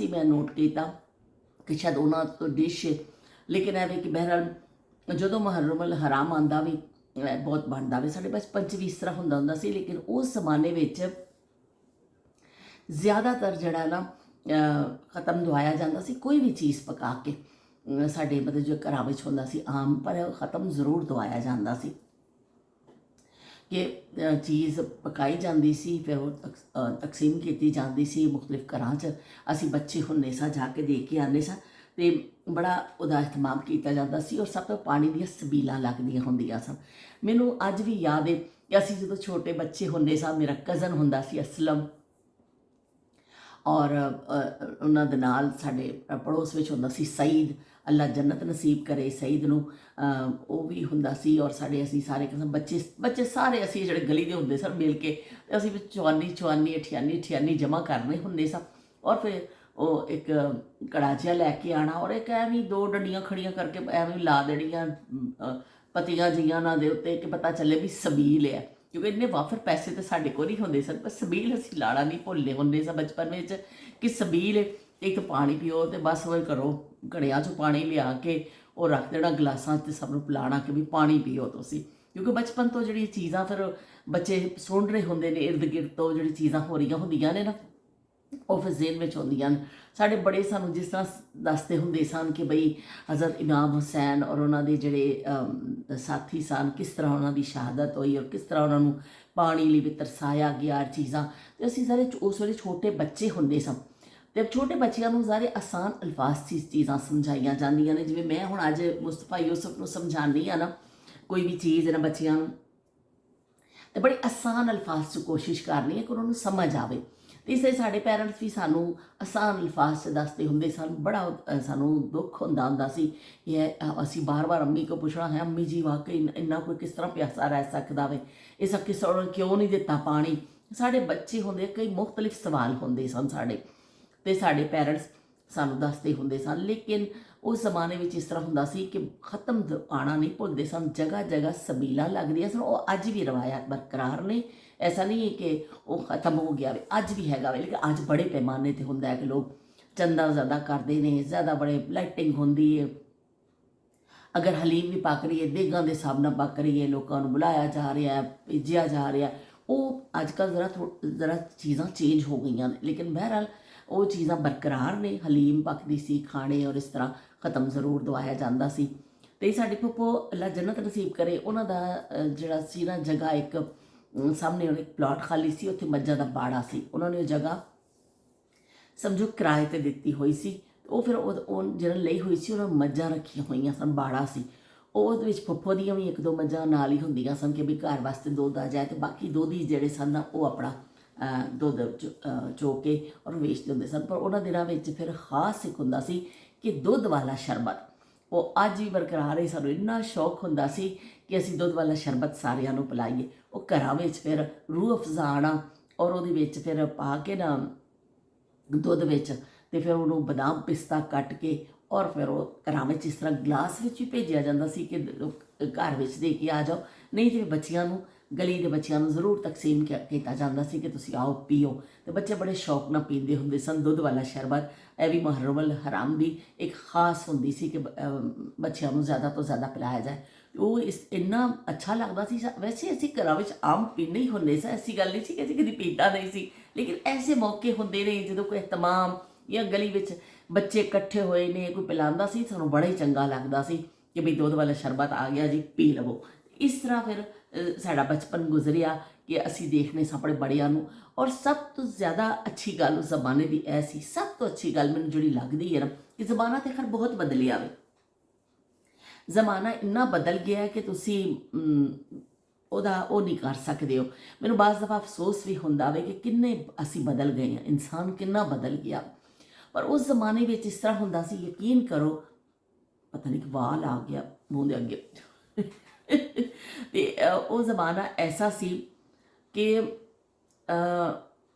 A: ਮੈਂ ਨੋਟ ਕੀਤਾ ਕਿ ਸ਼ਾਇਦ ਉਹਨਾਂ ਤੋਂ ਡਿਸ਼, ਲੇਕਿਨ ਇਹ ਵੇ ਕਿ ਬਹਿਰਹਾਲ ਜਦੋਂ ਮੁਹੱਰਮ ਅਲ ਹਰਾਮ ਆਉਂਦਾ ਵੀ ਬਹੁਤ ਬਣਦਾ ਵੇ। ਸਾਡੇ ਬਚਪਨ 'ਚ ਵੀ ਇਸ ਤਰ੍ਹਾਂ ਹੁੰਦਾ ਸੀ, ਲੇਕਿਨ ਉਸ ਜ਼ਮਾਨੇ ਵਿੱਚ ਜ਼ਿਆਦਾਤਰ ਜਿਹੜਾ ਨਾ ਖਤਮ ਦਵਾਇਆ ਜਾਂਦਾ ਸੀ, ਕੋਈ ਵੀ ਚੀਜ਼ ਪਕਾ ਕੇ ਸਾਡੇ ਮਤਲਬ ਜੋ ਘਰਾਂ ਵਿੱਚ ਹੁੰਦਾ ਸੀ ਆਮ, ਪਰ ਖਤਮ ਜ਼ਰੂਰ ਦਵਾਇਆ ਜਾਂਦਾ ਸੀ ਕਿ ਚੀਜ਼ ਪਕਾਈ ਜਾਂਦੀ ਸੀ, ਫਿਰ ਉਹ ਤਕਸੀਮ ਕੀਤੀ ਜਾਂਦੀ ਸੀ ਮੁਖਤਲਿਫ ਘਰਾਂ 'ਚ। ਅਸੀਂ ਬੱਚੇ ਹੁੰਦੇ ਸਾਂ, ਜਾ ਕੇ ਦੇਖ ਕੇ ਆਉਂਦੇ ਸਾਂ, ਅਤੇ ਬੜਾ ਉਹਦਾ ਇਹਤਮਾਮ ਕੀਤਾ ਜਾਂਦਾ ਸੀ। ਔਰ ਸਭ ਤੋਂ ਪਾਣੀ ਦੀਆਂ ਸਬੀਲਾਂ ਲੱਗਦੀਆਂ ਹੁੰਦੀਆਂ ਸਨ। ਮੈਨੂੰ ਅੱਜ ਵੀ ਯਾਦ ਹੈ ਕਿ ਅਸੀਂ ਜਦੋਂ ਛੋਟੇ ਬੱਚੇ ਹੁੰਦੇ ਸਾਂ, ਮੇਰਾ ਕਜ਼ਨ ਹੁੰਦਾ ਸੀ ਅਸਲਮ, ਔਰ ਉਹਨਾਂ ਦੇ ਨਾਲ ਸਾਡੇ ਪੜੋਸ ਵਿੱਚ ਹੁੰਦਾ ਸੀ ਸਈਦ, ਅੱਲਾ ਜੰਨਤ ਨਸੀਬ ਕਰੇ ਸਈਦ ਨੂੰ, ਉਹ ਵੀ ਹੁੰਦਾ ਸੀ। ਔਰ ਅਸੀਂ ਸਾਰੇ ਕਿਸਮ ਬੱਚੇ ਸਾਰੇ ਅਸੀਂ ਜਿਹੜੇ ਗਲੀ ਦੇ ਹੁੰਦੇ ਸਨ ਮਿਲ ਕੇ, ਅਸੀਂ ਵਿੱਚ ਚਵਾਨੀ 88 ਜਮ੍ਹਾਂ ਕਰਨੇ ਹੁੰਦੇ ਸਾਂ। ਔਰ ਫਿਰ ਉਹ ਇੱਕ ਕੜਾ ਜਿਹਾ ਲੈ ਕੇ ਆਉਣਾ, ਔਰ ਇੱਕ ਐਵੇਂ 2 ਡੰਡੀਆਂ ਖੜੀਆਂ ਕਰਕੇ ਐਵੇਂ ਲਾ ਦੇਣੀਆਂ ਪਤੀਆਂ ਜੀਆਂ ਉਹਨਾਂ ਦੇ ਉੱਤੇ, ਕਿ ਪਤਾ ਚੱਲੇ ਵੀ ਸਬੀਲ ਹੈ। ਕਿਉਂਕਿ ਇੰਨੇ ਵਾਫਰ ਪੈਸੇ ਤਾਂ ਸਾਡੇ ਕੋਲ ਨਹੀਂ ਹੁੰਦੇ ਸਨ, ਪਰ ਸਬੀਲ ਅਸੀਂ ਲਾੜਾ ਨਹੀਂ ਭੁੱਲਦੇ ਹੁੰਦੇ ਸਾਂ ਬਚਪਨ ਵਿੱਚ, ਕਿ ਸਬੀਲ ਇੱਕ ਪਾਣੀ ਪੀਓ, ਅਤੇ ਬਸ ਉਹ ਕਰੋ ਘੜਿਆਂ 'ਚੋਂ ਪਾਣੀ ਲਿਆ ਕੇ ਉਹ ਰੱਖ ਦੇਣਾ ਗਲਾਸਾਂ 'ਚ, ਤੇ ਸਭ ਨੂੰ ਪਿਲਾਉਣਾ ਕਿ ਵੀ ਪਾਣੀ ਪੀਓ ਤੁਸੀਂ। ਕਿਉਂਕਿ ਬਚਪਨ ਤੋਂ ਜਿਹੜੀ ਚੀਜ਼ਾਂ ਫਿਰ ਬੱਚੇ ਸੁਣ ਰਹੇ ਹੁੰਦੇ ਨੇ, ਇਰਦ ਗਿਰਦ ਤੋਂ ਜਿਹੜੀ ਚੀਜ਼ਾਂ ਹੋ ਰਹੀਆਂ ਹੁੰਦੀਆਂ ਨੇ ਨਾ, ਉਹ ਫਿਰ ਜ਼ੇਨ ਵਿੱਚ ਹੁੰਦੀਆਂ ਨੇ। ਸਾਡੇ ਬੜੇ ਸਾਨੂੰ ਜਿਸ ਤਰ੍ਹਾਂ ਦੱਸਦੇ ਹੁੰਦੇ ਸਨ ਕਿ ਬਈ ਹਜ਼ਰਤ ਇਮਾਮ ਹੁਸੈਨ ਔਰ ਉਹਨਾਂ ਦੇ ਜਿਹੜੇ ਸਾਥੀ ਸਨ, ਕਿਸ ਤਰ੍ਹਾਂ ਉਹਨਾਂ ਦੀ ਸ਼ਹਾਦਤ ਹੋਈ, ਔਰ ਕਿਸ ਤਰ੍ਹਾਂ ਉਹਨਾਂ ਨੂੰ ਪਾਣੀ ਲਈ ਵੀ ਤਰਸਾਇਆ ਗਿਆ ਚੀਜ਼ਾਂ। ਅਤੇ ਅਸੀਂ ਸਾਰੇ ਉਸ ਵੇਲੇ ਛੋਟੇ ਬੱਚੇ ਹੁੰਦੇ ਸਾਂ, ਅਤੇ ਛੋਟੇ ਬੱਚਿਆਂ ਨੂੰ ਸਾਰੇ ਆਸਾਨ ਅਲਫਾਜ਼ 'ਚ ਚੀਜ਼ਾਂ ਸਮਝਾਈਆਂ ਜਾਂਦੀਆਂ ਨੇ। ਜਿਵੇਂ ਮੈਂ ਹੁਣ ਅੱਜ ਮੁਸਤਫਾ ਯੂਸਫ ਨੂੰ ਸਮਝਾਉਂਦੀ ਹਾਂ ਨਾ ਕੋਈ ਵੀ ਚੀਜ਼ ਨਾ ਬੱਚਿਆਂ ਨੂੰ, ਅਤੇ ਬੜੇ ਆਸਾਨ ਅਲਫਾਜ਼ 'ਚ ਕੋਸ਼ਿਸ਼ ਕਰਨੀ ਹੈ ਕਿ ਉਹਨਾਂ ਨੂੰ ਸਮਝ ਆਵੇ। ਅਤੇ ਇਸ ਲਈ ਸਾਡੇ ਪੈਰੈਂਟਸ ਵੀ ਸਾਨੂੰ ਆਸਾਨ ਅਲਫਾਜ਼ 'ਚ ਦੱਸਦੇ ਹੁੰਦੇ ਸਨ। ਬੜਾ ਸਾਨੂੰ ਦੁੱਖ ਹੁੰਦਾ ਸੀ ਕਿ ਅਸੀਂ ਬਾਰ-ਬਾਰ ਅੰਮੀ ਕੋਲ ਪੁੱਛਣਾ ਹੈ, ਅੰਮੀ ਜੀ ਵਾਕਈ ਇੰਨਾ ਕੋਈ ਕਿਸ ਤਰ੍ਹਾਂ ਪਿਆਸਾ ਰਹਿ ਸਕਦਾ ਵੇ, ਇਹ ਸਭ ਕਿਸ ਤਰ੍ਹਾਂ ਕਿਉਂ ਨਹੀਂ ਦਿੱਤਾ ਪਾਣੀ। ਸਾਡੇ ਬੱਚੇ ਹੁੰਦੇ, ਕਈ ਮੁਖਤਲਿਫ ਸਵਾਲ ਹੁੰਦੇ ਸਨ ਸਾਡੇ, ਅਤੇ ਸਾਡੇ ਪੈਰੈਂਟਸ ਸਾਨੂੰ ਦੱਸਦੇ ਹੁੰਦੇ ਸਨ। ਲੇਕਿਨ ਉਸ ਜ਼ਮਾਨੇ ਵਿੱਚ ਇਸ ਤਰ੍ਹਾਂ ਹੁੰਦਾ ਸੀ ਕਿ ਖਤਮ ਆਉਣਾ ਨਹੀਂ ਭੁੱਲਦੇ ਸਨ, ਜਗ੍ਹਾ ਜਗ੍ਹਾ ਸਬੀਲਾਂ ਲੱਗਦੀਆਂ ਸਨ। ਉਹ ਅੱਜ ਵੀ ਰਵਾਇਤ ਬਰਕਰਾਰ ਨੇ, ਐਸਾ ਨਹੀਂ ਹੈ ਕਿ ਉਹ ਖਤਮ ਹੋ ਗਿਆ ਵੇ, ਅੱਜ ਵੀ ਹੈਗਾ ਵੇ। ਲੇਕਿਨ ਅੱਜ ਬੜੇ ਪੈਮਾਨੇ 'ਤੇ ਹੁੰਦਾ ਹੈ ਕਿ ਲੋਕ ਚੰਦਾ ਜ਼ਿਆਦਾ ਕਰਦੇ ਨੇ, ਜ਼ਿਆਦਾ ਬੜੇ ਲਾਈਟਿੰਗ ਹੁੰਦੀ ਹੈ। ਅਗਰ ਹਲੀਮ ਵੀ ਪੱਕ ਰਹੀ ਹੈ, ਦੇਗਾਂ ਦੇ ਹਿਸਾਬ ਨਾਲ ਪੱਕ ਰਹੀ ਹੈ, ਲੋਕਾਂ ਨੂੰ ਬੁਲਾਇਆ ਜਾ ਰਿਹਾ, ਭੇਜਿਆ ਜਾ ਰਿਹਾ। ਉਹ ਅੱਜ ਕੱਲ੍ਹ ਜ਼ਰਾ ਚੀਜ਼ਾਂ ਚੇਂਜ ਹੋ ਗਈਆਂ ਨੇ, ਲੇਕਿਨ ਬਹਿਰਹਾਲ ਉਹ ਚੀਜ਼ਾਂ ਬਰਕਰਾਰ ਨੇ। ਹਲੀਮ ਪੱਕਦੀ ਸੀ, ਖਾਣੇ ਔਰ ਇਸ ਤਰ੍ਹਾਂ ਖਤਮ ਜ਼ਰੂਰ ਦਵਾਇਆ ਜਾਂਦਾ ਸੀ। ਅਤੇ ਸਾਡੀ ਫੁੱਫੋ ਅੱਲਾ ਜੰਨਤ ਨਸੀਬ ਕਰੇ, ਉਹਨਾਂ ਦਾ ਜਿਹੜਾ ਸੀ ਨਾ ਜਗ੍ਹਾ, ਇੱਕ ਸਾਹਮਣੇ ਉਹਨੇ ਪਲਾਟ ਖਾਲੀ ਸੀ, ਉੱਥੇ ਮੱਝਾਂ ਦਾ ਬਾੜਾ ਸੀ। ਉਹਨਾਂ ਨੇ ਉਹ ਜਗ੍ਹਾ ਸਮਝੋ ਕਿਰਾਏ 'ਤੇ ਦਿੱਤੀ ਹੋਈ ਸੀ। ਉਹ ਫਿਰ ਉਹ ਜਿਹੜਾ ਲਈ ਹੋਈ ਸੀ, ਉਹਨਾਂ ਮੱਝਾਂ ਰੱਖੀਆਂ ਹੋਈਆਂ ਸਨ, ਬਾੜਾ ਸੀ। ਉਹਦੇ ਵਿੱਚ ਫੁੱਫੋ ਦੀਆਂ ਵੀ 1-2 ਮੱਝਾਂ ਨਾਲ ਹੀ ਹੁੰਦੀਆਂ ਸਨ ਕਿ ਵੀ ਘਰ ਵਾਸਤੇ ਦੁੱਧ ਆ ਜਾਏ, ਅਤੇ ਬਾਕੀ ਦੋਧੀ ਜਿਹੜੇ ਸਨ ਨਾ ਉਹ ਆਪਣਾ ਦੁੱਧ ਚੋ ਕੇ ਔਰ ਵੇਚਦੇ ਹੁੰਦੇ ਸਨ। ਪਰ ਉਹਨਾਂ ਦਿਨਾਂ ਵਿੱਚ ਫਿਰ ਖਾਸ ਇੱਕ ਹੁੰਦਾ ਸੀ ਕਿ ਦੁੱਧ ਵਾਲਾ ਸ਼ਰਬਤ, ਉਹ ਅੱਜ ਵੀ ਬਰਕਰਾਰ ਹੈ। ਸਾਨੂੰ ਇੰਨਾ ਸ਼ੌਕ ਹੁੰਦਾ ਸੀ ਕਿ ਅਸੀਂ ਦੁੱਧ ਵਾਲਾ ਸ਼ਰਬਤ ਸਾਰਿਆਂ ਨੂੰ ਪਿਲਾਈਏ। ਉਹ ਘਰਾਂ ਵਿੱਚ ਫਿਰ ਰੂਹ ਅਫਜ਼ਾ ਆਉਣਾ, ਔਰ ਉਹਦੇ ਵਿੱਚ ਫਿਰ ਪਾ ਕੇ ਨਾ ਦੁੱਧ ਵਿੱਚ, ਅਤੇ ਫਿਰ ਉਹਨੂੰ ਬਦਾਮ ਪਿਸਤਾ ਕੱਟ ਕੇ, ਔਰ ਫਿਰ ਉਹ ਘਰਾਂ ਵਿੱਚ ਇਸ ਤਰ੍ਹਾਂ ਗਲਾਸ ਵਿੱਚ ਵੀ ਭੇਜਿਆ ਜਾਂਦਾ ਸੀ ਕਿ ਘਰ ਵਿੱਚ ਦੇ ਕੇ ਆ ਜਾਓ, ਨਹੀਂ ਤਾਂ ਬੱਚਿਆਂ ਨੂੰ, ਗਲੀ ਦੇ ਬੱਚਿਆਂ ਨੂੰ ਜ਼ਰੂਰ ਤਕਸੀਮ ਕੀਤਾ ਜਾਂਦਾ ਸੀ ਕਿ ਤੁਸੀਂ ਆਓ ਪੀਓ। ਅਤੇ ਬੱਚੇ ਬੜੇ ਸ਼ੌਕ ਨਾਲ ਪੀਂਦੇ ਹੁੰਦੇ ਸਨ ਦੁੱਧ ਵਾਲਾ ਸ਼ਰਬਤ। ਇਹ ਵੀ ਮੁਹੱਰਮ ਅਲ ਹਰਾਮ ਦੀ ਇੱਕ ਖਾਸ ਹੁੰਦੀ ਸੀ ਕਿ ਬੱਚਿਆਂ ਨੂੰ ਜ਼ਿਆਦਾ ਤੋਂ ਜ਼ਿਆਦਾ ਪਿਲਾਇਆ ਜਾਏ। ਉਹ ਇੰਨਾ ਅੱਛਾ ਲੱਗਦਾ ਸੀ। ਵੈਸੇ ਅਸੀਂ ਘਰਾਂ ਵਿੱਚ ਆਮ ਪੀਂਦੇ ਹੀ ਹੁੰਦੇ ਸੀ, ਐਸੀ ਗੱਲ ਨਹੀਂ ਸੀ ਕਿ ਅਸੀਂ ਕਦੀ ਪੀਤਾ ਨਹੀਂ ਸੀ, ਲੇਕਿਨ ਐਸੇ ਮੌਕੇ ਹੁੰਦੇ ਨੇ ਜਦੋਂ ਕੋਈ ਇਹਤਮਾਮ ਜਾਂ ਗਲੀ ਵਿੱਚ ਬੱਚੇ ਇਕੱਠੇ ਹੋਏ ਨੇ, ਕੋਈ ਪਿਲਾਉਂਦਾ ਸੀ, ਸਾਨੂੰ ਬੜਾ ਹੀ ਚੰਗਾ ਲੱਗਦਾ ਸੀ ਕਿ ਵੀ ਦੁੱਧ ਵਾਲਾ ਸ਼ਰਬਤ ਆ ਗਿਆ ਜੀ, ਪੀ ਲਵੋ। ਇਸ ਤਰ੍ਹਾਂ ਫਿਰ ਸਾਡਾ ਬਚਪਨ ਗੁਜ਼ਰਿਆ ਕਿ ਅਸੀਂ ਦੇਖਦੇ ਸਾਂ ਆਪਣੇ ਬੜਿਆਂ ਨੂੰ। ਔਰ ਸਭ ਤੋਂ ਜ਼ਿਆਦਾ ਅੱਛੀ ਗੱਲ ਉਸ ਜ਼ਮਾਨੇ ਦੀ ਇਹ ਸੀ, ਸਭ ਤੋਂ ਅੱਛੀ ਗੱਲ ਮੈਨੂੰ ਜਿਹੜੀ ਲੱਗਦੀ ਹੈ ਨਾ, ਕਿ ਜ਼ਮਾਨਾ ਤਾਂ ਖੈਰ ਬਹੁਤ ਬਦਲਿਆ ਵੇ। ਜ਼ਮਾਨਾ ਇੰਨਾ ਬਦਲ ਗਿਆ ਹੈ ਕਿ ਤੁਸੀਂ ਉਹਦਾ ਉਹ ਨਹੀਂ ਕਰ ਸਕਦੇ ਹੋ। ਮੈਨੂੰ ਬਾਜ਼ ਦਫਾ ਅਫਸੋਸ ਵੀ ਹੁੰਦਾ ਵੇ ਕਿ ਕਿੰਨੇ ਅਸੀਂ ਬਦਲ ਗਏ ਹਾਂ, ਇਨਸਾਨ ਕਿੰਨਾ ਬਦਲ ਗਿਆ। ਪਰ ਉਸ ਜ਼ਮਾਨੇ ਵਿੱਚ ਇਸ ਤਰ੍ਹਾਂ ਹੁੰਦਾ ਸੀ, ਯਕੀਨ ਕਰੋ, ਪਤਾ ਨਹੀਂ ਕਿ ਵਾਲ ਆ ਗਿਆ ਮੂੰਹ ਦੇ ਅੱਗੇ ਤੇ ਉਹ ਜ਼ਮਾਨਾ ਐਸਾ ਸੀ ਕਿ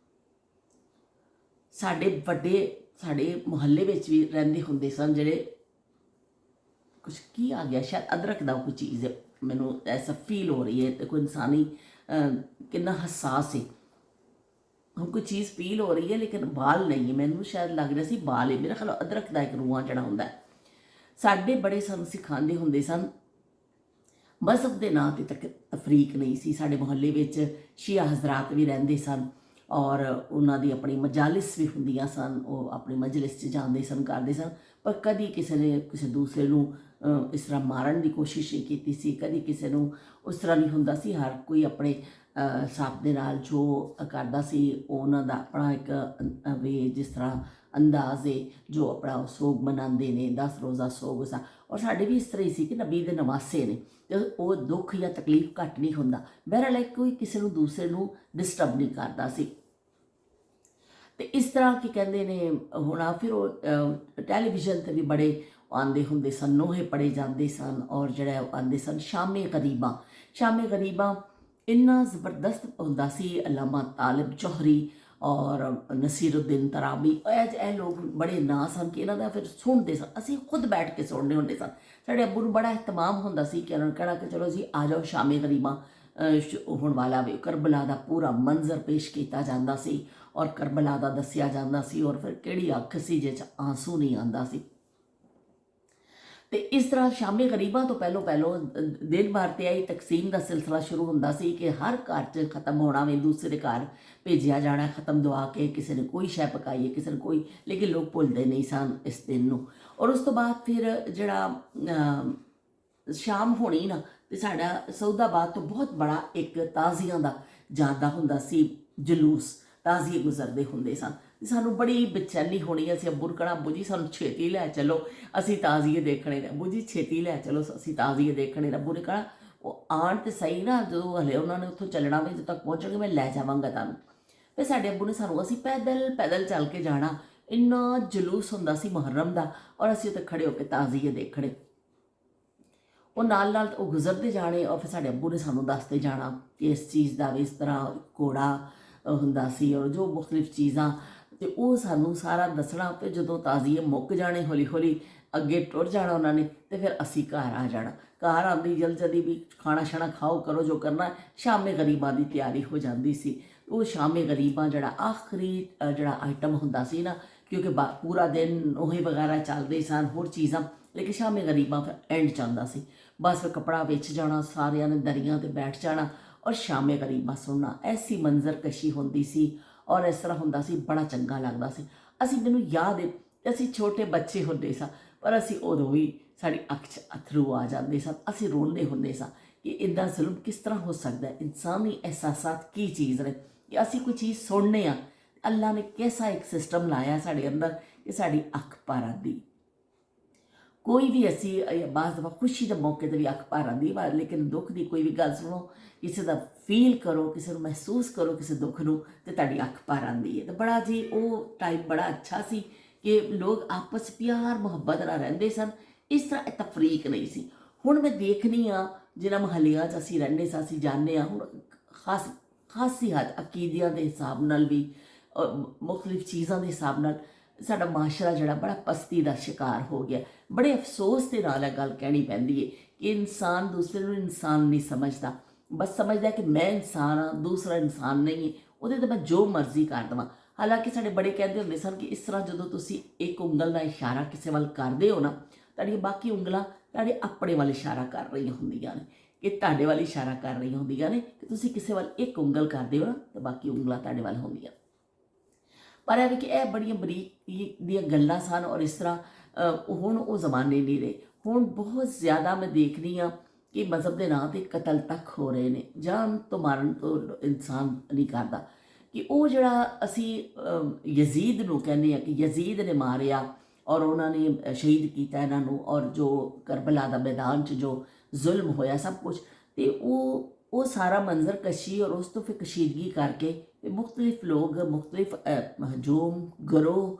A: ਸਾਡੇ ਵੱਡੇ ਸਾਡੇ ਮੁਹੱਲੇ ਵਿੱਚ ਵੀ ਰਹਿੰਦੇ ਹੁੰਦੇ ਸਨ ਜਿਹੜੇ, ਕੁਛ ਕੀ ਆ ਗਿਆ, ਸ਼ਾਇਦ ਅਦਰਕ ਦਾ ਕੋਈ ਚੀਜ਼ ਹੈ, ਮੈਨੂੰ ਐਸਾ ਫੀਲ ਹੋ ਰਹੀ ਹੈ ਤੇ ਕੋਈ ਇਨਸਾਨੀ ਕਿੰਨਾ ਹੱਸਾਸ ਹੈ, ਹੁਣ ਕੋਈ ਚੀਜ਼ ਫੀਲ ਹੋ ਰਹੀ ਹੈ ਲੇਕਿਨ ਬਾਲ ਨਹੀਂ ਹੈ, ਮੈਨੂੰ ਸ਼ਾਇਦ ਲੱਗ ਰਿਹਾ ਸੀ ਬਾਲ ਹੈ, ਮੇਰਾ ਖਿਆਲ ਅਦਰਕ ਦਾ ਇੱਕ ਰੂਹਾਂ ਜਿਹੜਾ ਹੁੰਦਾ ਹੈ। ਸਾਡੇ ਬੜੇ ਸਾਨੂੰ ਸਿਖਾਉਂਦੇ ਹੁੰਦੇ ਸਨ, ਮਜ਼ਹਬ ਦੇ ਨਾਂ 'ਤੇ ਤੱਕ ਤਫਰੀਕ ਨਹੀਂ ਸੀ। ਸਾਡੇ ਮੁਹੱਲੇ ਵਿੱਚ ਸ਼ੀਆ ਹਜ਼ਰਾਤ ਵੀ ਰਹਿੰਦੇ ਸਨ ਔਰ ਉਹਨਾਂ ਦੀ ਆਪਣੀ ਮਜਾਲਿਸ ਵੀ ਹੁੰਦੀਆਂ ਸਨ, ਉਹ ਆਪਣੀ ਮਜਲਿਸ 'ਚ ਜਾਂਦੇ ਸਨ, ਕਰਦੇ ਸਨ, ਪਰ ਕਦੀ ਕਿਸੇ ਨੇ ਕਿਸੇ ਦੂਸਰੇ ਨੂੰ ਇਸ ਤਰ੍ਹਾਂ ਮਾਰਨ ਦੀ ਕੋਸ਼ਿਸ਼ ਨਹੀਂ ਕੀਤੀ ਸੀ, ਕਦੀ ਕਿਸੇ ਨੂੰ ਉਸ ਤਰ੍ਹਾਂ ਨਹੀਂ ਹੁੰਦਾ ਸੀ। ਹਰ ਕੋਈ ਆਪਣੇ ਹਿਸਾਬ ਦੇ ਨਾਲ ਜੋ ਕਰਦਾ ਸੀ, ਉਹ ਉਹਨਾਂ ਦਾ ਆਪਣਾ ਇੱਕ ਵੇ, ਜਿਸ ਤਰ੍ਹਾਂ ਅੰਦਾਜ਼ ਹੈ ਜੋ ਆਪਣਾ ਸੋਗ ਮਨਾਉਂਦੇ ਨੇ, 10 ਰੋਜ਼ਾ ਸੋਗ ਸਾ। ਔਰ ਸਾਡੇ ਵੀ ਇਸ ਤਰ੍ਹਾਂ ਹੀ ਸੀ ਕਿ ਨਬੀ ਦੇ ਨਵਾਸੇ ਨੇ ਤੇ ਉਹ ਦੁੱਖ ਜਾਂ ਤਕਲੀਫ ਘੱਟ ਨਹੀਂ ਹੁੰਦਾ। ਬਹਿਰਹਾਲ ਕੋਈ ਕਿਸੇ ਨੂੰ ਦੂਸਰੇ ਨੂੰ ਡਿਸਟਰਬ ਨਹੀਂ ਕਰਦਾ ਸੀ। ਤੇ ਇਸ ਤਰ੍ਹਾਂ ਕੀ ਕਹਿੰਦੇ ਨੇ ਹੁਣ ਫਿਰ ਉਹ ਟੈਲੀਵਿਜ਼ਨ 'ਤੇ ਵੀ ਬੜੇ ਆਉਂਦੇ ਹੁੰਦੇ ਸਨ, ਨੋਹੇ ਪੜ੍ਹੇ ਜਾਂਦੇ ਸਨ ਔਰ ਜਿਹੜਾ ਆਉਂਦੇ ਸਨ ਸ਼ਾਮੇ ਗਰੀਬਾਂ। ਸ਼ਾਮੇ ਗਰੀਬਾਂ ਇੰਨਾ ਜ਼ਬਰਦਸਤ ਹੁੰਦਾ ਸੀ, ਅਲਾਮਾ ਤਾਲਿਬ ਜੌਹਰੀ ਔਰ ਨਸੀਰੁद्दीन ਤਰਾਬੀ, ਇਹ ਲੋਕ ਬੜੇ ਨਾਂ ਸਨ ਕਿ ਇਹਨਾਂ ਦਾ ਫਿਰ ਸੁਣਦੇ ਸਨ, ਅਸੀਂ ਖੁਦ ਬੈਠ ਕੇ ਸੁਣਦੇ ਹੁੰਦੇ ਸਨ। ਸਾਡੇ ਅੱਬੂ ਨੂੰ ਬੜਾ ਇਹਤਮਾਮ ਹੁੰਦਾ ਸੀ ਕਿ ਉਹਨਾਂ ਨੂੰ ਕਹਿਣਾ ਕਿ ਚਲੋ ਜੀ ਆ ਜਾਓ, ਸ਼ਾਮੇ ਗਰੀਬਾਂ ਹੋਣ ਵਾਲਾ ਵੇ। ਕਰਬਲਾ ਦਾ ਪੂਰਾ ਮੰਜ਼ਰ ਪੇਸ਼ ਕੀਤਾ ਜਾਂਦਾ ਸੀ ਔਰ ਕਰਬਲਾ ਦਾ ਦੱਸਿਆ ਜਾਂਦਾ ਸੀ ਔਰ ਫਿਰ ਕਿਹੜੀ ਅੱਖ ਸੀ ਜਿਹ 'ਚ ਆਂਸੂ ਨਹੀਂ ਆਉਂਦਾ ਸੀ। ਤੇ ਇਸ ਤਰ੍ਹਾਂ ਸ਼ਾਮੇ ਗਰੀਬਾਂ ਤੋਂ ਪਹਿਲੋਂ ਦਿਨ ਭਰ 'ਤੇ ਆਈ ਤਕਸੀਮ ਦਾ ਸਿਲਸਿਲਾ ਸ਼ੁਰੂ ਹੁੰਦਾ ਸੀ ਕਿ ਹਰ ਘਰ 'ਚ ਖਤਮ ਹੋਣਾ ਵੇ, ਦੂਸਰੇ ਦੇ ਘਰ ਭੇਜਿਆ ਜਾਣਾ ਖਤਮ ਦਵਾ ਕੇ, ਕਿਸੇ ਨੇ ਕੋਈ ਸ਼ੈ ਪਕਾਈ ਹੈ, ਕਿਸੇ ਨੇ ਕੋਈ, ਲੇਕਿਨ ਲੋਕ ਭੁੱਲਦੇ ਨਹੀਂ ਸਨ ਇਸ ਦਿਨ ਨੂੰ। ਔਰ ਉਸ ਤੋਂ ਬਾਅਦ ਫਿਰ ਜਿਹੜਾ ਸ਼ਾਮ ਹੋਣੀ ਨਾ, ਤੇ ਸਾਡਾ ਸਊਦਾਬਾਦ ਤੋਂ ਬਹੁਤ ਬੜਾ ਇੱਕ ਤਾਜ਼ੀਆਂ ਦਾ ਜਾਂਦਾ ਹੁੰਦਾ ਸੀ ਜਲੂਸ, ਤਾਜ਼ੀਏ ਗੁਜ਼ਰਦੇ ਹੁੰਦੇ ਸਨ। ਸਾਨੂੰ ਬੜੀ ਬੇਚੈਨੀ ਹੋਣੀ, ਅਸੀਂ ਅੱਬੂ ਨੂੰ ਕਹਿਣਾ, ਅੱਬੂ ਜੀ ਸਾਨੂੰ ਛੇਤੀ ਲੈ ਚਲੋ, ਅਸੀਂ ਤਾਜ਼ੀਏ ਦੇਖਣੇ ਨੇ, ਅੱਬੂ ਜੀ ਛੇਤੀ ਲੈ ਚਲੋ, ਅਸੀਂ ਤਾਜ਼ੀਏ ਦੇਖਣੇ ਨੇ। ਅੱਬੂ ਨੇ ਕਹਿਣਾ ਉਹ ਆਉਣ ਤੇ ਸਹੀ ਨਾ, ਜਦੋਂ ਹਲੇ ਉਹਨਾਂ ਨੇ ਉੱਥੋਂ ਚੱਲਣਾ ਵੀ, ਜਦੋਂ ਤੱਕ ਪਹੁੰਚਣਗੇ ਮੈਂ ਲੈ ਜਾਵਾਂਗਾ ਤੁਹਾਨੂੰ। ਫਿਰ ਸਾਡੇ ਅੱਬੂ ਨੇ ਸਾਨੂੰ, ਅਸੀਂ ਪੈਦਲ ਚੱਲ ਕੇ ਜਾਣਾ, ਇੰਨਾ ਜਲੂਸ ਹੁੰਦਾ ਸੀ ਮੁਹੱਰਮ ਦਾ ਔਰ ਅਸੀਂ ਉੱਥੇ ਖੜੇ ਹੋ ਕੇ ਤਾਜ਼ੀਏ ਦੇਖਣੇ। ਉਹ ਨਾਲ ਉਹ ਗੁਜ਼ਰਦੇ ਜਾਣੇ ਔਰ ਫਿਰ ਸਾਡੇ ਅੱਬੂ ਨੇ ਸਾਨੂੰ ਦੱਸਦੇ ਜਾਣਾ ਕਿ ਇਸ ਚੀਜ਼ ਦਾ ਵੀ ਇਸ ਤਰ੍ਹਾਂ ਘੋੜਾ ਹੁੰਦਾ ਸੀ ਔਰ ਜੋ ਮੁਖਤਲਿਫ ਚੀਜ਼ਾਂ, ਤੇ ਉਹ ਸਾਨੂੰ ਸਾਰਾ ਦੱਸਣਾ। ਤੇ ਜਦੋਂ ਤਾਜ਼ੀਏ ਮੁੱਕ ਜਾਣੇ, ਹੌਲੀ ਹੌਲੀ ਅੱਗੇ ਟੁਰ ਜਾਣਾ ਉਹਨਾਂ ਨੇ, ਤੇ ਫਿਰ ਅਸੀਂ ਘਰ ਆ ਜਾਣਾ। ਘਰ ਆਉਂਦੀ ਜਲਦੀ ਵੀ ਖਾਣਾ ਛਾਣਾ ਖਾਓ, ਕਰੋ ਜੋ ਕਰਨਾ। ਸ਼ਾਮੇ ਗਰੀਬਾਂ ਦੀ ਤਿਆਰੀ ਹੋ ਜਾਂਦੀ ਸੀ। ਉਹ ਸ਼ਾਮੇ ਗਰੀਬਾਂ ਜਿਹੜਾ ਆਖਰੀ ਜਿਹੜਾ ਆਈਟਮ ਹੁੰਦਾ ਸੀ ਨਾ, ਕਿਉਂਕਿ ਪੂਰਾ ਦਿਨ ਉਹੀ ਵਗੈਰਾ ਚੱਲਦੇ ਸਨ ਹੋਰ ਚੀਜ਼ਾਂ, ਲੇਕਿਨ ਸ਼ਾਮੇ ਗਰੀਬਾਂ ਫਿਰ ਐਂਡ ਚੱਲਦਾ ਸੀ। ਬਸ ਫਿਰ ਕੱਪੜਾ ਵੇਚ ਜਾਣਾ, ਸਾਰਿਆਂ ਨੇ ਦਰੀਆਂ 'ਤੇ ਬੈਠ ਜਾਣਾ ਔਰ ਸ਼ਾਮੇ ਗਰੀਬਾਂ ਸੁਣਨਾ। ਐਸੀ ਮੰਜ਼ਰ ਕਸ਼ੀ ਹੁੰਦੀ ਸੀ ਔਰ ਇਸ ਤਰ੍ਹਾਂ ਹੁੰਦਾ ਸੀ, ਬੜਾ ਚੰਗਾ ਲੱਗਦਾ ਸੀ। ਮੈਨੂੰ ਯਾਦ ਹੈ ਅਸੀਂ ਛੋਟੇ ਬੱਚੇ ਹੁੰਦੇ ਸਾਂ, ਪਰ ਅਸੀਂ ਉਦੋਂ ਵੀ ਸਾਡੀ ਅੱਖ 'ਚ ਅਥਰੂ ਆ ਜਾਂਦੇ ਸਨ, ਅਸੀਂ ਰੋਂਦੇ ਹੁੰਦੇ ਸਾਂ ਕਿ ਇੱਦਾਂ ਜ਼ੁਲਮ ਕਿਸ ਤਰ੍ਹਾਂ ਹੋ ਸਕਦਾ ਹੈ। ਇਨਸਾਨੀ ਅਹਿਸਾਸਾਤ ਕੀ ਚੀਜ਼ ਨੇ ਕਿ ਅਸੀਂ ਕੋਈ ਚੀਜ਼ ਸੁਣਨੇ ਆ, ਅੱਲਾ ਨੇ ਕੈਸਾ ਇੱਕ ਸਿਸਟਮ ਲਾਇਆ ਸਾਡੇ ਅੰਦਰ ਕਿ ਸਾਡੀ ਅੱਖ ਭਰ ਆਉਂਦੀ। ਕੋਈ ਵੀ ਅਸੀਂ ਬਾਜ਼ ਦਫਾ ਖੁਸ਼ੀ ਦੇ ਮੌਕੇ 'ਤੇ ਵੀ ਅੱਖ ਭਰ ਆਉਂਦੀ, ਲੇਕਿਨ ਦੁੱਖ ਦੀ ਕੋਈ ਵੀ ਗੱਲ ਸੁਣੋ, ਕਿਸੇ ਦਾ ਫੀਲ ਕਰੋ, ਕਿਸੇ ਨੂੰ ਮਹਿਸੂਸ ਕਰੋ ਕਿਸੇ ਦੁੱਖ ਨੂੰ, ਤੇ ਤੁਹਾਡੀ ਅੱਖ ਭਰ ਆਉਂਦੀ ਹੈ। ਤੇ ਬੜਾ ਜੀ ਉਹ ਟਾਈਮ ਬੜਾ ਅੱਛਾ ਸੀ ਕਿ ਲੋਕ ਆਪਸ ਪਿਆਰ ਮੁਹੱਬਤ ਨਾਲ ਰਹਿੰਦੇ ਸਨ, ਇਸ ਤਰ੍ਹਾਂ ਇਹ ਤਫਰੀਕ ਨਹੀਂ ਸੀ। ਹੁਣ ਮੈਂ ਦੇਖਨੀ ਆ ਜਿਨ੍ਹਾਂ ਮੁਹੱਲਿਆਂ 'ਚ ਅਸੀਂ ਰਹਿੰਦੇ ਸਾਂ, ਅਸੀਂ ਜਾਣਦੇ ਹਾਂ, ਹੁਣ ਖਾਸੀ ਹੱਦ ਅਕੀਦਿਆਂ ਦੇ ਹਿਸਾਬ ਨਾਲ ਵੀ ਮੁਖਤਲਿਫ ਚੀਜ਼ਾਂ ਦੇ ਹਿਸਾਬ ਨਾਲ ਸਾਡਾ ਮਾਸ਼ਰਾ ਜਿਹੜਾ ਬੜਾ ਪਸਤੀ ਦਾ ਸ਼ਿਕਾਰ ਹੋ ਗਿਆ। ਬੜੇ ਅਫਸੋਸ ਦੇ ਨਾਲ ਇਹ ਗੱਲ ਕਹਿਣੀ ਪੈਂਦੀ ਹੈ ਕਿ ਇਨਸਾਨ ਦੂਸਰੇ ਨੂੰ ਇਨਸਾਨ ਨਹੀਂ ਸਮਝਦਾ, ਬਸ ਸਮਝਦਾ ਕਿ ਮੈਂ ਇਨਸਾਨ ਹਾਂ, ਦੂਸਰਾ ਇਨਸਾਨ ਨਹੀਂ ਹੈ, ਉਹਦੇ 'ਤੇ ਮੈਂ ਜੋ ਮਰਜ਼ੀ ਕਰ ਦੇਵਾਂ। ਹਾਲਾਂਕਿ ਸਾਡੇ ਬੜੇ ਕਹਿੰਦੇ ਹੁੰਦੇ ਸਨ ਕਿ ਇਸ ਤਰ੍ਹਾਂ ਜਦੋਂ ਤੁਸੀਂ ਇੱਕ ਉਂਗਲ ਦਾ ਇਸ਼ਾਰਾ ਕਿਸੇ ਵੱਲ ਕਰਦੇ ਹੋ ਨਾ, ਤੁਹਾਡੀਆਂ ਬਾਕੀ ਉਂਗਲਾਂ ਤੁਹਾਡੇ ਆਪਣੇ ਵੱਲ ਇਸ਼ਾਰਾ ਕਰ ਰਹੀਆਂ ਹੁੰਦੀਆਂ ਨੇ, ਕਿ ਤੁਹਾਡੇ ਵੱਲ ਇਸ਼ਾਰਾ ਕਰ ਰਹੀਆਂ ਹੁੰਦੀਆਂ ਨੇ ਕਿ ਤੁਸੀਂ ਕਿਸੇ ਵੱਲ ਇੱਕ ਉਂਗਲ ਕਰਦੇ ਹੋ ਨਾ, ਤੇ ਬਾਕੀ ਉਂਗਲਾਂ ਤੁਹਾਡੇ ਵੱਲ ਹੁੰਦੀਆਂ। ਪਰ ਇਹ ਵੀ ਕਿ ਇਹ ਬੜੀਆਂ ਬਰੀਕ ਦੀਆਂ ਗੱਲਾਂ ਸਨ ਔਰ ਇਸ ਤਰ੍ਹਾਂ ਹੁਣ ਉਹ ਜ਼ਮਾਨੇ ਨਹੀਂ ਰਹੇ। ਹੁਣ ਬਹੁਤ ਜ਼ਿਆਦਾ ਮੈਂ ਦੇਖਦੀ ਹਾਂ ਕਿ ਮਜ਼ਹਬ ਦੇ ਨਾਂ 'ਤੇ ਕਤਲ ਤੱਕ ਹੋ ਰਹੇ ਨੇ, ਜਾਨ ਤੋਂ ਮਾਰਨ ਤੋਂ ਇਨਸਾਨ ਨਹੀਂ ਕਰਦਾ। ਕਿ ਉਹ ਜਿਹੜਾ ਅਸੀਂ ਯਜ਼ੀਦ ਨੂੰ ਕਹਿੰਦੇ ਹਾਂ ਕਿ ਯਜ਼ੀਦ ਨੇ ਮਾਰਿਆ ਔਰ ਉਹਨਾਂ ਨੇ ਸ਼ਹੀਦ ਕੀਤਾ ਇਹਨਾਂ ਨੂੰ, ਔਰ ਜੋ ਕਰਬਲਾ ਦਾ ਮੈਦਾਨ 'ਚ ਜੋ ਜ਼ੁਲਮ ਹੋਇਆ ਸਭ ਕੁਛ, ਤੇ ਉਹ ਸਾਰਾ ਮੰਜ਼ਰ ਕਸ਼ੀ ਔਰ ਉਸ ਤੋਂ ਫਿਰ ਕਸ਼ੀਦਗੀ ਕਰਕੇ ਮੁਖਤਲਿਫ ਲੋਕ, ਮੁਖਤਲਿਫ ਹਜੂਮ ਗਰੋਹ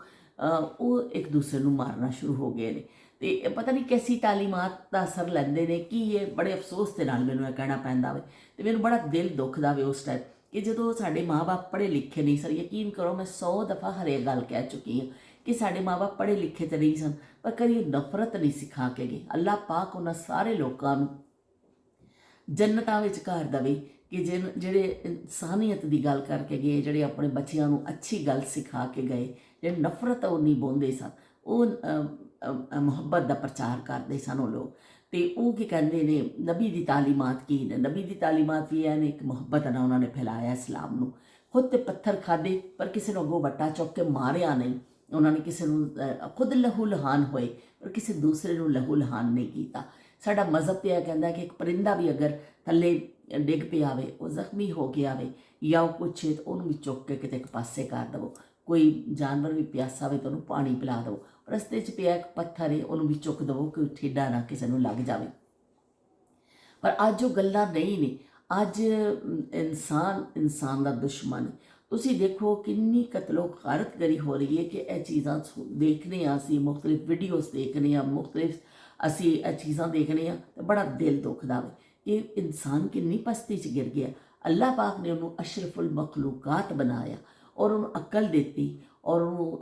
A: ਉਹ ਇੱਕ ਦੂਸਰੇ ਨੂੰ ਮਾਰਨਾ ਸ਼ੁਰੂ ਹੋ ਗਏ ਨੇ। ਤੇ ਇਹ ਪਤਾ ਨਹੀਂ ਕੈਸੀ ਤਾਲੀਮਾਤ ਦਾ ਅਸਰ ਲੈਂਦੇ ਨੇ ਕਿ ਇਹ ਬੜੇ ਅਫਸੋਸ ਦੇ ਨਾਲ ਮੈਨੂੰ ਇਹ ਕਹਿਣਾ ਪੈਂਦਾ ਵੇ। ਤੇ ਮੈਨੂੰ ਬੜਾ ਦਿਲ ਦੁਖਦਾ ਵੇ ਉਸ ਟਾਈਮ ਕਿ ਜਦੋਂ ਸਾਡੇ ਮਾਂ-ਬਾਪ ਪੜ੍ਹੇ ਲਿਖੇ ਨਹੀਂ ਸਨ। ਯਕੀਨ ਕਰੋ ਮੈਂ 100 ਦਫਾ ਹਰੇ ਗੱਲ ਕਹਿ ਚੁੱਕੀ ਹਾਂ ਕਿ ਸਾਡੇ ਮਾਂ-ਬਾਪ ਪੜ੍ਹੇ ਲਿਖੇ ਤਾਂ ਨਹੀਂ ਸਨ, ਪਰ ਕਦੀ ਨਫ਼ਰਤ ਨਹੀਂ ਸਿਖਾ ਕੇ ਗਏ। ਅੱਲਾਹ ਪਾਕ ਉਹਨਾਂ ਸਾਰੇ ਲੋਕਾਂ ਨੂੰ ਜੰਨਤਾਂ ਵਿੱਚ ਘਰ ਦੇਵੇ ਕਿ ਜਿਹੜੇ ਇਨਸਾਨੀਅਤ ਦੀ ਗੱਲ ਕਰਕੇ ਗਏ, ਜਿਹੜੇ ਆਪਣੇ ਬੱਚਿਆਂ ਨੂੰ ਅੱਛੀ ਗੱਲ ਸਿਖਾ ਕੇ ਗਏ, ਜਿਹੜੇ ਨਫ਼ਰਤ ਉਹ ਨਹੀਂ ਬੋਂਦੇ ਸਨ, ਉਹ ਮੁਹੱਬਤ ਦਾ ਪ੍ਰਚਾਰ ਕਰਦੇ ਸਨ ਉਹ ਲੋਕ। ਤੇ ਉਹ ਕੀ ਕਹਿੰਦੇ ਨੇ, ਨਬੀ ਦੀ ਤਾਲੀਮਾਤ ਕੀ ਨੇ? ਨਬੀ ਦੀ ਤਾਲੀਮਾਤ ਵੀ ਨੇ ਇੱਕ ਮੁਹੱਬਤ ਨਾਲ ਉਹਨਾਂ ਨੇ ਫੈਲਾਇਆ ਇਸਲਾਮ ਨੂੰ। ਖੁਦ ਤੇ ਪੱਥਰ ਖਾਦੇ ਪਰ ਕਿਸੇ ਨੂੰ ਅੱਗੋਂ ਵੱਟਾ ਚੁੱਕ ਕੇ ਮਾਰਿਆ ਨਹੀਂ। ਉਹਨਾਂ ਨੇ ਕਿਸੇ ਨੂੰ ਖੁਦ ਲਹੂ ਲਹਾਨ ਹੋਏ ਪਰ ਕਿਸੇ ਦੂਸਰੇ ਨੂੰ ਲਹੂ ਲਹਾਨ ਨਹੀਂ ਕੀਤਾ। ਸਾਡਾ ਮਜ਼ਹਬ ਤੇ ਇਹ ਕਹਿੰਦਾ ਕਿ ਇੱਕ ਪਰਿੰਦਾ ਵੀ ਅਗਰ ਥੱਲੇ ਡਿੱਗ ਪਿਆ ਵੇ, ਉਹ ਜ਼ਖਮੀ ਹੋ ਗਿਆ ਵੇ ਜਾਂ ਉਹ ਕੁਛ ਉਹਨੂੰ ਵੀ ਚੁੱਕ ਕੇ ਕਿਤੇ ਇੱਕ ਪਾਸੇ ਕਰ ਦੇਵੋ। ਕੋਈ ਜਾਨਵਰ ਵੀ ਪਿਆਸਾ ਵੇ ਤਾਂ ਉਹਨੂੰ ਪਾਣੀ ਪਿਲਾ ਦਿਓ। ਰਸਤੇ 'ਚ ਪਿਆ ਇੱਕ ਪੱਥਰ ਹੈ, ਉਹਨੂੰ ਵੀ ਚੁੱਕ ਦੇਵੋ ਕਿ ਠੇਡਾ ਨਾ ਕਿਸੇ ਨੂੰ ਲੱਗ ਜਾਵੇ। ਪਰ ਅੱਜ ਉਹ ਗੱਲਾਂ ਨਹੀਂ ਨੇ। ਅੱਜ ਇਨਸਾਨ ਦਾ ਦੁਸ਼ਮਣ। ਤੁਸੀਂ ਦੇਖੋ ਕਿੰਨੀ ਕਤਲੋ ਗਾਰਤਗਰੀ ਹੋ ਰਹੀ ਹੈ ਕਿ ਇਹ ਚੀਜ਼ਾਂ ਦੇਖਦੇ ਹਾਂ ਅਸੀਂ, ਮੁਖਤਲਿਫ ਵੀਡੀਓਜ਼ ਦੇਖਦੇ ਹਾਂ, ਮੁਖਤਲਿਫ ਅਸੀਂ ਇਹ ਚੀਜ਼ਾਂ ਦੇਖਦੇ ਹਾਂ ਤਾਂ ਬੜਾ ਦਿਲ ਦੁਖਦਾ ਵੇ ਕਿ ਇਨਸਾਨ ਕਿੰਨੀ ਪਸਤੀ 'ਚ ਗਿਰ ਗਿਆ। ਅੱਲਾਹ ਪਾਕ ਨੇ ਉਹਨੂੰ ਅਸ਼ਰਫੁਲ ਮਖਲੂਕਾਤ ਬਣਾਇਆ ਔਰ ਉਹਨੂੰ ਅਕਲ ਦਿੱਤੀ ਔਰ ਉਹਨੂੰ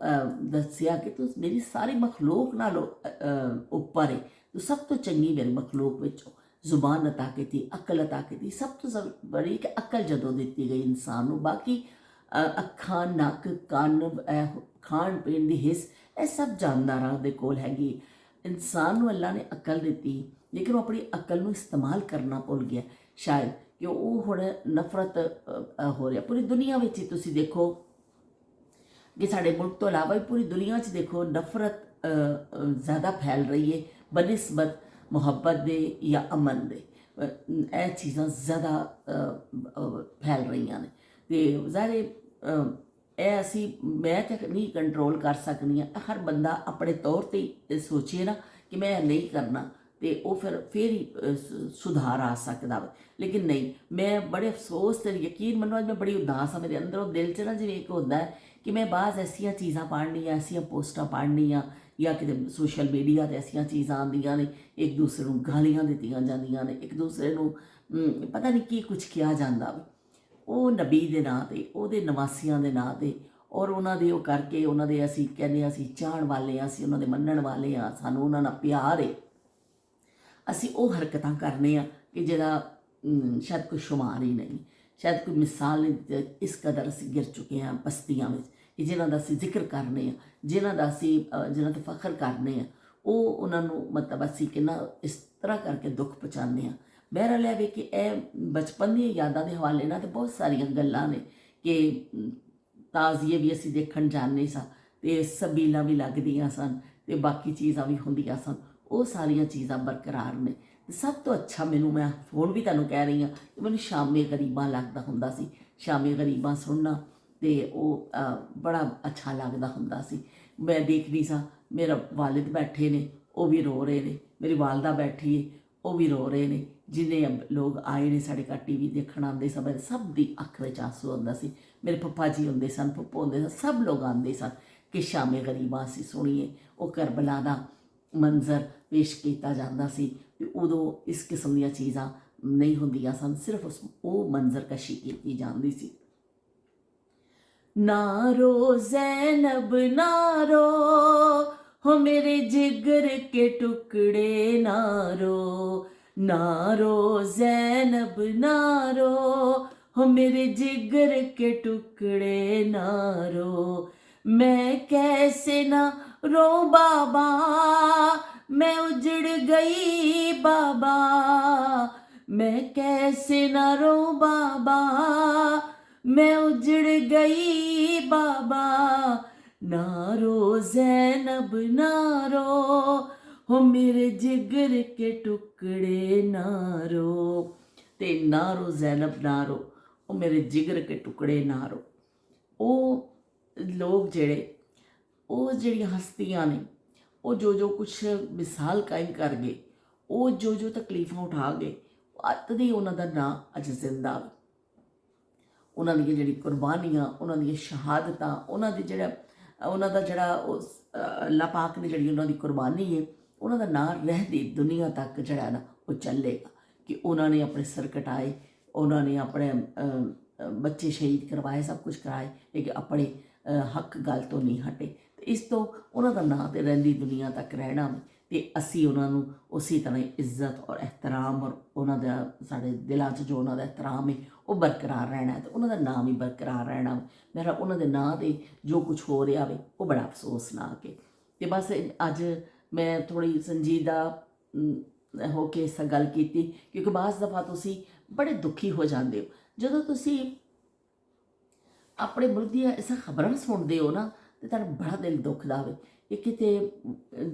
A: ਦੱਸਿਆ ਕਿ ਤੂੰ ਮੇਰੀ ਸਾਰੀ ਮਖਲੂਕ ਨਾਲੋਂ ਉੱਪਰ ਹੈ, ਤੂੰ ਸਭ ਤੋਂ ਚੰਗੀ ਮੇਰੀ ਮਖਲੂਕ ਵਿੱਚੋਂ। ਜ਼ੁਬਾਨ ਅਤਾ ਕੀਤੀ, ਅਕਲ ਅਤਾ ਕੀਤੀ। ਸਭ ਤੋਂ ਬੜੀ ਕਿ ਅਕਲ ਜਦੋਂ ਦਿੱਤੀ ਗਈ ਇਨਸਾਨ ਨੂੰ, ਬਾਕੀ ਅੱਖਾਂ, ਨੱਕ, ਕੰਨ, ਖਾਣ ਪੀਣ ਦੀ ਹਿੱਸ, ਇਹ ਸਭ ਜਾਨਦਾਰਾਂ ਦੇ ਕੋਲ ਹੈਗੀ। ਇਨਸਾਨ ਨੂੰ ਅੱਲਾ ਨੇ ਅਕਲ ਦਿੱਤੀ ਲੇਕਿਨ ਉਹ ਆਪਣੀ ਅਕਲ ਨੂੰ ਇਸਤੇਮਾਲ ਕਰਨਾ ਭੁੱਲ ਗਿਆ ਸ਼ਾਇਦ, ਕਿ ਉਹ ਹੁਣ ਨਫ਼ਰਤ ਹੋ ਰਿਹਾ ਪੂਰੀ ਦੁਨੀਆ ਵਿੱਚ ਹੀ। ਤੁਸੀਂ ਦੇਖੋ ਕਿ ਸਾਡੇ ਮੁਲਕ ਤੋਂ ਇਲਾਵਾ ਵੀ ਪੂਰੀ ਦੁਨੀਆ 'ਚ ਦੇਖੋ ਨਫ਼ਰਤ ਜ਼ਿਆਦਾ ਫੈਲ ਰਹੀ ਹੈ ਬਨਿਸਬਤ ਮੁਹੱਬਤ ਦੇ ਜਾਂ ਅਮਨ ਦੇ। ਇਹ ਚੀਜ਼ਾਂ ਜ਼ਿਆਦਾ ਫੈਲ ਰਹੀਆਂ ਨੇ ਤੇ ਜ਼ਾਹਿਰ ਇਹ ਅਸੀਂ ਮੈਂ ਤਾਂ ਨਹੀਂ ਕੰਟਰੋਲ ਕਰ ਸਕਦੀ ਹਾਂ। ਹਰ ਬੰਦਾ ਆਪਣੇ ਤੌਰ 'ਤੇ ਸੋਚੇ ਨਾ ਕਿ ਮੈਂ ਇਹ ਨਹੀਂ ਕਰਨਾ ਤੇ ਉਹ ਫਿਰ ਹੀ ਸੁਧਾਰ ਆ ਸਕਦਾ ਵਾ। ਲੇਕਿਨ ਨਹੀਂ, ਮੈਂ ਬੜੇ ਅਫਸੋਸ ਤੇ ਯਕੀਨ ਮੰਨੋ ਅੱਜ ਮੈਂ ਬੜੀ ਉਦਾਸ ਹਾਂ। ਮੇਰੇ ਅੰਦਰੋਂ ਦਿਲ 'ਚ ਨਾ ਜਿਵੇਂ ਇੱਕ ਹੁੰਦਾ ਹੈ ਕਿ ਮੈਂ ਬਾਅਦ ਐਸੀਆਂ ਚੀਜ਼ਾਂ ਪੜ੍ਹਨੀਆਂ, ਐਸੀਆਂ ਪੋਸਟਾਂ ਪੜ੍ਹਨੀਆਂ ਜਾਂ ਕਿਤੇ ਸੋਸ਼ਲ ਮੀਡੀਆ 'ਤੇ ਐਸੀਆਂ ਚੀਜ਼ਾਂ ਆਉਂਦੀਆਂ ਨੇ, ਇੱਕ ਦੂਸਰੇ ਨੂੰ ਗਾਲੀਆਂ ਦਿੱਤੀਆਂ ਜਾਂਦੀਆਂ ਨੇ, ਇੱਕ ਦੂਸਰੇ ਨੂੰ ਪਤਾ ਨਹੀਂ ਕੀ ਕੁਛ ਕਿਹਾ ਜਾਂਦਾ ਵਾ ਉਹ ਨਬੀ ਦੇ ਨਾਂ 'ਤੇ, ਉਹਦੇ ਨਵਾਸੀਆਂ ਦੇ ਨਾਂ 'ਤੇ, ਔਰ ਉਹਨਾਂ ਦੇ ਉਹ ਕਰਕੇ ਉਹਨਾਂ ਦੇ ਅਸੀਂ ਕਹਿੰਦੇ ਅਸੀਂ ਚਾਹਣ ਵਾਲੇ ਹਾਂ, ਅਸੀਂ ਉਹਨਾਂ ਦੇ ਮੰਨਣ ਵਾਲੇ ਹਾਂ, ਸਾਨੂੰ ਉਹਨਾਂ ਨਾਲ ਪਿਆਰ ਹੈ। ਅਸੀਂ ਉਹ ਹਰਕਤਾਂ ਕਰਨੇ ਆ ਕਿ ਜਿਹਦਾ ਸ਼ਾਇਦ ਕੋਈ ਸ਼ੁਮਾਰ ਹੀ ਨਹੀਂ, ਸ਼ਾਇਦ ਕੋਈ ਮਿਸਾਲ ਨਹੀਂ। ਇਸ ਕਦਰ ਅਸੀਂ ਗਿਰ ਚੁੱਕੇ ਹਾਂ ਬਸਤੀਆਂ ਵਿੱਚ ਕਿ ਜਿਨ੍ਹਾਂ ਦਾ ਅਸੀਂ ਜ਼ਿਕਰ ਕਰਨੇ ਆ, ਜਿਨ੍ਹਾਂ ਤੇ ਫਖਰ ਕਰਨੇ ਆ, ਉਹ ਉਹਨਾਂ ਨੂੰ ਮਤਲਬ ਅਸੀਂ ਕਿੰਨਾ ਇਸ ਤਰ੍ਹਾਂ ਕਰਕੇ ਦੁੱਖ ਪਹੁੰਚਾਉਂਦੇ ਹਾਂ। ਬਹਿਰਹਾਲ ਇਹ ਵੇ ਕਿ ਇਹ ਬਚਪਨ ਦੀਆਂ ਯਾਦਾਂ ਦੇ ਹਵਾਲੇ ਨਾਲ ਤਾਂ ਬਹੁਤ ਸਾਰੀਆਂ ਗੱਲਾਂ ਨੇ ਕਿ ਤਾਜ਼ੀਏ ਵੀ ਅਸੀਂ ਦੇਖਣ ਜਾਂਦੇ ਸਾਂ ਅਤੇ ਸਬੀਲਾਂ ਵੀ ਲੱਗਦੀਆਂ ਸਨ ਅਤੇ ਬਾਕੀ ਚੀਜ਼ਾਂ ਵੀ ਹੁੰਦੀਆਂ ਸਨ। ਉਹ ਸਾਰੀਆਂ ਚੀਜ਼ਾਂ ਬਰਕਰਾਰ ਨੇ। ਤੇ ਸਭ ਤੋਂ ਅੱਛਾ ਮੈਨੂੰ, ਮੈਂ ਹੁਣ ਵੀ ਤੁਹਾਨੂੰ ਕਹਿ ਰਹੀ ਹਾਂ ਕਿ ਮੈਨੂੰ ਸ਼ਾਮੇ ਗਰੀਬਾਂ ਲੱਗਦਾ ਹੁੰਦਾ ਸੀ। ਸ਼ਾਮੇ ਗਰੀਬਾਂ ਸੁਣਨਾ ਅਤੇ ਉਹ ਬੜਾ ਅੱਛਾ ਲੱਗਦਾ ਹੁੰਦਾ ਸੀ। ਮੈਂ ਦੇਖਦੀ ਸਾਂ ਮੇਰਾ ਵਾਲਿਦ ਬੈਠੇ ਨੇ ਉਹ ਵੀ ਰੋ ਰਹੇ ਨੇ, ਮੇਰੀ ਵਾਲਦਾ ਬੈਠੀ ਹੈ ਉਹ ਵੀ ਰੋ ਰਹੇ ਨੇ, ਜਿੰਨੇ ਲੋਕ ਆਏ ਨੇ ਸਾਡੇ ਘਰ ਟੀ ਵੀ ਦੇਖਣ ਆਉਂਦੇ ਸਮੇਂ ਸਭ ਦੀ ਅੱਖ ਵਿੱਚ ਆਂਸੂ ਆਉਂਦਾ ਸੀ। ਮੇਰੇ ਪੱਪਾ ਜੀ ਹੁੰਦੇ ਸਨ, ਪੱਪੂ ਹੁੰਦੇ ਸਨ, ਸਭ ਲੋਕ ਆਉਂਦੇ ਸਨ ਕਿ ਸ਼ਾਮੇ ਗਰੀਬਾਂ ਅਸੀਂ ਸੁਣੀਏ। ਉਹ ਕਰਬਲਾ ਦਾ ਮੰਜ਼ਰ ਪੇਸ਼ ਕੀਤਾ ਜਾਂਦਾ ਸੀ। ਉਦੋਂ ਇਸ ਕਿਸਮ ਦੀਆਂ ਚੀਜ਼ਾਂ ਨਹੀਂ ਹੁੰਦੀਆਂ ਸਨ, ਸਿਰਫ ਉਹ ਮੰਜ਼ਰ ਕਸ਼ੀ ਕੀਤੀ ਜਾਂਦੀ ਸੀ। ਨਾ रो ज़ैनब ना रो, हो मेरे जिगर के टुकड़े ना रो, ना रो ज़ैनब ना रो, हो मेरे जिगर के टुकड़े ना रो। मैं कैसे ना रो बाबा, मैं उजड़ गई बाबा, मैं कैसे ना रो बाबा, मैं उजड़ गई बाबा। ना रो ज़ैनब ना रो, हो मेरे जिगर के टुकड़े ना रो। ते ना रो ज़ैनब ना रो, ओ मेरे जिगर के टुकड़े ना रो। ਉਹ ਲੋਕ ਉਹ ਜਿਹੜੀਆਂ ਹਸਤੀਆਂ ਨੇ, ਉਹ ਜੋ ਕੁਛ ਮਿਸਾਲ ਕਾਇਮ ਕਰ ਗਏ, ਉਹ ਜੋ ਤਕਲੀਫਾਂ ਉਠਾ ਗਏ, ਅੱਤ ਦੀ ਉਹਨਾਂ ਦਾ ਨਾਂ ਅੱਜ ਜ਼ਿੰਦਾ ਵਾ। ਉਹਨਾਂ ਦੀਆਂ ਜਿਹੜੀ ਕੁਰਬਾਨੀਆਂ, ਉਹਨਾਂ ਦੀਆਂ ਸ਼ਹਾਦਤਾਂ, ਉਹਨਾਂ ਦੀ ਜਿਹੜਾ ਉਹਨਾਂ ਦਾ ਜਿਹੜਾ ਅੱਲਾਹ ਪਾਕ ਨੇ ਜਿਹੜੀ ਉਹਨਾਂ ਦੀ ਕੁਰਬਾਨੀ ਹੈ, ਉਹਨਾਂ ਦਾ ਨਾਂ ਰਹਿੰਦੀ ਦੁਨੀਆ ਤੱਕ ਜਿਹੜਾ ਨਾ ਉਹ ਚੱਲੇਗਾ ਕਿ ਉਹਨਾਂ ਨੇ ਆਪਣੇ ਸਿਰ ਕਟਾਏ, ਉਹਨਾਂ ਨੇ ਆਪਣੇ ਬੱਚੇ ਸ਼ਹੀਦ ਕਰਵਾਏ, ਸਭ ਕੁਝ ਕਰਾਏ, ਲੇਕਿਨ ਆਪਣੇ ਹੱਕ ਗੱਲ ਤੋਂ ਨਹੀਂ ਹਟੇ। ਤੇ ਇਸ ਤੋਂ ਉਹਨਾਂ ਦਾ ਨਾਂ ਤੇ ਰਹਿੰਦੀ ਦੁਨੀਆ ਤੱਕ ਰਹਿਣਾ ਤੇ ਅਸੀਂ ਉਹਨਾਂ ਨੂੰ ਉਸੇ ਤਰ੍ਹਾਂ ਹੀ ਇੱਜ਼ਤ ਔਰ ਇਹਤਰਾਮ ਔਰ ਉਹਨਾਂ ਦਾ ਸਾਡੇ ਦਿਲਾਂ 'ਚ ਜੋ ਉਹਨਾਂ ਦਾ ਇਹਤਰਾਮ ਹੈ ਉਹ ਬਰਕਰਾਰ ਰਹਿਣਾ ਤੇ ਉਹਨਾਂ ਦਾ ਨਾਮ ਵੀ ਬਰਕਰਾਰ ਰਹਿਣਾ। ਮੇਰਾ ਉਹਨਾਂ ਦੇ ਨਾਂ 'ਤੇ ਜੋ ਕੁਝ ਹੋ ਰਿਹਾ ਵੇ ਉਹ ਬੜਾ ਅਫਸੋਸਨਾਕ ਹੈ। ਤੇ ਬਸ ਅੱਜ ਮੈਂ ਥੋੜ੍ਹੀ ਸੰਜੀਦਾ ਹੋ ਕੇ ਇਸ ਗੱਲ ਕੀਤੀ, ਕਿਉਂਕਿ ਬਾਜ਼ ਦਫਾ ਤੁਸੀਂ ਬੜੇ ਦੁਖੀ ਹੋ ਜਾਂਦੇ ਹੋ ਜਦੋਂ ਤੁਸੀਂ ਆਪਣੇ ਮੁਲਕ ਦੀਆਂ ਇਸ ਖਬਰਾਂ ਸੁਣਦੇ ਹੋ ਨਾ, ਤੇ ਤੁਹਾਡਾ ਬੜਾ ਦਿਲ ਦੁਖਦਾ ਹੋਵੇ ਕਿ ਕਿਤੇ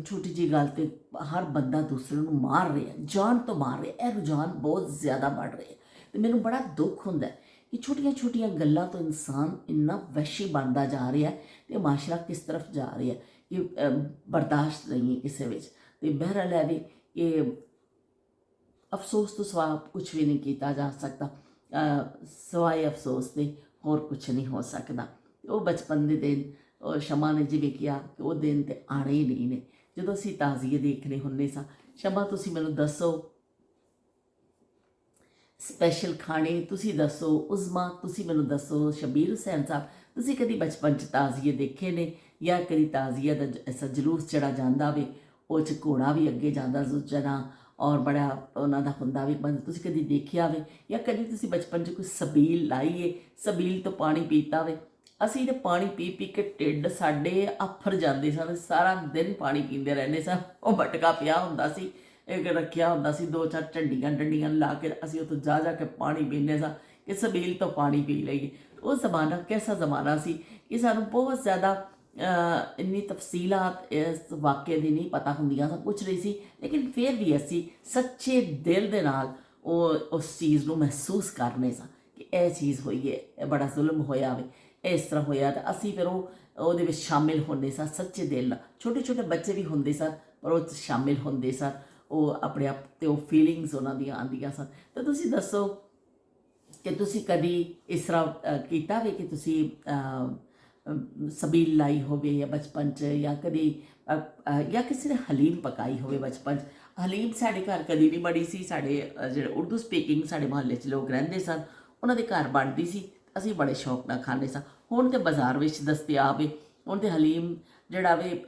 A: ਛੋਟੀ ਜਿਹੀ ਗੱਲ 'ਤੇ ਹਰ ਬੰਦਾ ਦੂਸਰੇ ਨੂੰ ਮਾਰ ਰਿਹਾ, ਜਾਨ ਤੋਂ ਮਾਰ ਰਿਹਾ। ਇਹ ਰੁਝਾਨ ਬਹੁਤ ਜ਼ਿਆਦਾ ਵੱਧ ਰਿਹਾ ਤੇ ਮੈਨੂੰ ਬੜਾ ਦੁੱਖ ਹੁੰਦਾ ਕਿ ਛੋਟੀਆਂ ਛੋਟੀਆਂ ਗੱਲਾਂ ਤੋਂ ਇਨਸਾਨ ਇੰਨਾ ਵਹਿਸ਼ੀ ਬਣਦਾ ਜਾ ਰਿਹਾ ਤੇ ਮਾਸ਼ਰਾ ਕਿਸ ਤਰਫ ਜਾ ਰਿਹਾ ਕਿ ਬਰਦਾਸ਼ਤ ਨਹੀਂ ਹੈ ਕਿਸੇ ਵਿੱਚ। ਤੇ ਬਹਿਰਹਾਲ ਹੈ ਵੀ ਕਿ ਅਫਸੋਸ ਤੋਂ ਸਿਵਾ ਕੁਛ ਵੀ ਨਹੀਂ ਕੀਤਾ ਜਾ ਸਕਦਾ, ਸਿਵਾਏ ਅਫਸੋਸ ਦੇ ਹੋਰ ਕੁਛ ਨਹੀਂ ਹੋ ਸਕਦਾ। ਉਹ ਬਚਪਨ ਦੇ ਦਿਨ ਉਹ ਸ਼ਮਾ ਨੇ ਜਿਵੇਂ ਕਿਹਾ ਕਿ ਉਹ ਦਿਨ ਤੇ ਆਣੇ ਹੀ ਨਹੀਂ ਨੇ ਜਦੋਂ ਅਸੀਂ ਤਾਜ਼ੀਏ ਦੇਖਣੇ ਹੁੰਦੇ ਸਾਂ। ਸ਼ਮਾ ਤੁਸੀਂ ਮੈਨੂੰ ਦੱਸੋ ਸਪੈਸ਼ਲ ਖਾਣੇ, ਤੁਸੀਂ ਦੱਸੋ ਉਜ਼ਮਾ, ਤੁਸੀਂ ਮੈਨੂੰ ਦੱਸੋ ਸ਼ਬੀਰ ਹੁਸੈਨ ਸਾਹਿਬ, ਤੁਸੀਂ ਕਦੀ ਬਚਪਨ 'ਚ ਤਾਜ਼ੀਏ ਦੇਖੇ ਨੇ ਜਾਂ ਕਦੀ ਤਾਜ਼ੀਆ ਦਾ ਐਸਾ ਜਲੂਸ ਜਿਹੜਾ ਜਾਂਦਾ ਵੇ, ਉਹ 'ਚ ਘੋੜਾ ਵੀ ਅੱਗੇ ਜਾਂਦਾ ਜਨਾ ਔਰ ਬੜਾ ਉਹਨਾਂ ਦਾ ਹੁੰਦਾ ਵੀ ਬੰਦ, ਤੁਸੀਂ ਕਦੀ ਦੇਖਿਆ ਵੇ ਜਾਂ ਕਦੀ ਤੁਸੀਂ ਬਚਪਨ 'ਚ ਕੋਈ ਸਬੀਲ ਲਾਈਏ, ਸਬੀਲ ਤੋਂ ਪਾਣੀ ਪੀਤਾ ਵੇ। ਅਸੀਂ ਤਾਂ ਪਾਣੀ ਪੀ ਪੀ ਕੇ ਢਿੱਡ ਸਾਡੇ ਆਫਰ ਜਾਂਦੇ ਸਨ, ਸਾਰਾ ਦਿਨ ਪਾਣੀ ਪੀਂਦੇ ਰਹਿੰਦੇ ਸਾਂ। ਉਹ ਬਟਕਾ ਪਿਆ ਹੁੰਦਾ ਸੀ, ਇੱਕ ਰੱਖਿਆ ਹੁੰਦਾ ਸੀ, 2-4 ਡੰਡੀਆਂ ਲਾ ਕੇ ਅਸੀਂ ਉੱਥੋਂ ਜਾ ਕੇ ਪਾਣੀ ਪੀਂਦੇ ਸਾਂ ਕਿ ਸਬੀਲ ਤੋਂ ਪਾਣੀ ਪੀ ਲਈਏ। ਉਹ ਜ਼ਮਾਨਾ ਕੈਸਾ ਜ਼ਮਾਨਾ ਸੀ ਕਿ ਸਾਨੂੰ ਬਹੁਤ ਜ਼ਿਆਦਾ ਇੰਨੀ ਤਫਸੀਲਾਤ ਇਸ ਵਾਕਿਏ ਦੀ ਨਹੀਂ ਪਤਾ ਹੁੰਦੀਆਂ ਸਨ, ਕੁਛ ਨਹੀਂ ਸੀ, ਲੇਕਿਨ ਫਿਰ ਵੀ ਅਸੀਂ ਸੱਚੇ ਦਿਲ ਦੇ ਨਾਲ ਉਸ ਚੀਜ਼ ਨੂੰ ਮਹਿਸੂਸ ਕਰਨੇ ਸਾਂ ਕਿ ਇਹ ਚੀਜ਼ ਹੋਈ ਹੈ, ਇਹ ਬੜਾ ਜ਼ੁਲਮ ਹੋਇਆ ਵੇ, ਇਸ ਤਰ੍ਹਾਂ ਹੋਇਆ। ਤਾਂ ਅਸੀਂ ਫਿਰ ਉਹਦੇ ਵਿੱਚ ਸ਼ਾਮਿਲ ਹੁੰਦੇ ਸਾਂ ਸੱਚੇ ਦਿਲ ਨਾਲ। ਛੋਟੇ ਛੋਟੇ ਬੱਚੇ ਵੀ ਹੁੰਦੇ ਸਨ ਪਰ ਉਹ 'ਚ ਸ਼ਾਮਿਲ ਹੁੰਦੇ ਸਨ, ਉਹ ਆਪਣੇ ਆਪ 'ਤੇ ਉਹ ਫੀਲਿੰਗਸ ਉਹਨਾਂ ਦੀਆਂ ਆਉਂਦੀਆਂ ਸਨ। ਤਾਂ ਤੁਸੀਂ ਦੱਸੋ ਕਿ ਤੁਸੀਂ ਕਦੀ ਇਸ ਤਰ੍ਹਾਂ ਕੀਤਾ ਵੇ ਕਿ ਤੁਸੀਂ ਸਬੀਲ ਲਾਈ ਹੋਵੇ ਜਾਂ ਬਚਪਨ 'ਚ, ਜਾਂ ਕਦੀ ਜਾਂ ਕਿਸੇ ਨੇ ਹਲੀਮ ਪਕਾਈ ਹੋਵੇ ਬਚਪਨ 'ਚ। ਹਲੀਮ ਸਾਡੇ ਘਰ ਕਦੀ ਨਹੀਂ ਬਣੀ ਸੀ। ਸਾਡੇ ਜਿਹੜੇ ਉਰਦੂ ਸਪੀਕਿੰਗ ਸਾਡੇ ਮੁਹੱਲੇ 'ਚ ਲੋਕ ਰਹਿੰਦੇ ਸਨ ਉਹਨਾਂ ਦੇ ਘਰ ਬਣਦੀ ਸੀ, ਅਸੀਂ ਬੜੇ ਸ਼ੌਕ ਨਾਲ ਖਾਂਦੇ ਸਾਂ। ਹੁਣ ਤੇ ਬਾਜ਼ਾਰ ਵਿੱਚ ਦਸਤਿਆਬ ਹੈ। ਹੁਣ ਤੇ ਹਲੀਮ ਜਿਹੜਾ ਵੇ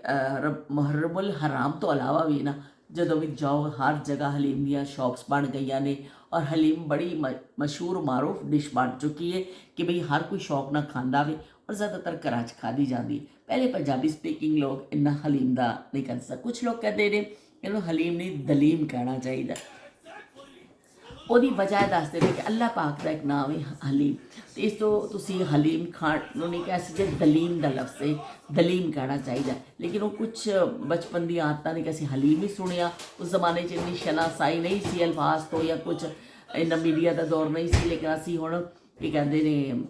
A: ਮੁਹਰਮੁਲ ਹਰਾਮ ਤੋਂ ਇਲਾਵਾ ਵੀ ਨਾ ਜਦੋਂ ਵੀ ਜਾਓ ਹਰ ਜਗ੍ਹਾ ਹਲੀਮ ਦੀਆਂ ਸ਼ੌਪਸ ਬਣ ਗਈਆਂ ਨੇ ਔਰ ਹਲੀਮ ਬੜੀ ਮਸ਼ਹੂਰ ਮਾਰੂਫ ਡਿਸ਼ ਬਣ ਚੁੱਕੀ ਹੈ ਕਿ ਬਈ ਹਰ ਕੋਈ ਸ਼ੌਕ ਨਾਲ ਖਾਂਦਾ ਵੇ ਔਰ ਜ਼ਿਆਦਾਤਰ ਘਰਾਂ 'ਚ ਖਾਧੀ ਜਾਂਦੀ। ਪਹਿਲੇ ਪੰਜਾਬੀ ਸਪੀਕਿੰਗ ਲੋਕ ਇੰਨਾ ਹਲੀਮ ਦਾ ਨਹੀਂ ਕਰ ਸਕਦੇ। ਕੁਛ ਲੋਕ ਕਹਿੰਦੇ ਨੇ ਇਹਨੂੰ ਹਲੀਮ ਨਹੀਂ ਦਲੀਮ ਕਹਿਣਾ ਚਾਹੀਦਾ। ਉਹਦੀ ਵਜ੍ਹਾ ਦੱਸਦੇ ਨੇ ਕਿ ਅੱਲਾਹ ਪਾਕ ਦਾ ਇੱਕ ਨਾਮ ਹੈ ਹਲੀਮ, ਤੇ ਇਸ ਤੋਂ ਤੁਸੀਂ ਹਲੀਮ ਖਾਣ ਨੂੰ ਨਹੀਂ ਕਹਿ ਸਕਦੇ, ਦਲੀਮ ਦਾ ਲਫ਼ਜ਼ ਹੈ, ਦਲੀਮ ਕਹਿਣਾ ਚਾਹੀਦਾ। ਲੇਕਿਨ ਉਹ ਕੁਛ ਬਚਪਨ ਦੀਆਂ ਆਦਤਾਂ ਨੇ ਕਿ ਅਸੀਂ ਹਲੀਮ ਹੀ ਸੁਣਿਆ। ਉਸ ਜ਼ਮਾਨੇ 'ਚ ਇੰਨੀ ਸ਼ਨਾਸਾਈ ਨਹੀਂ ਸੀ ਅਲਫਾਜ਼ ਤੋਂ ਜਾਂ ਕੁਛ ਇੰਨਾ ਮੀਡੀਆ ਦਾ ਦੌਰ ਨਹੀਂ ਸੀ, ਲੇਕਿਨ ਅਸੀਂ ਹੁਣ ਕੀ ਕਹਿੰਦੇ ਨੇ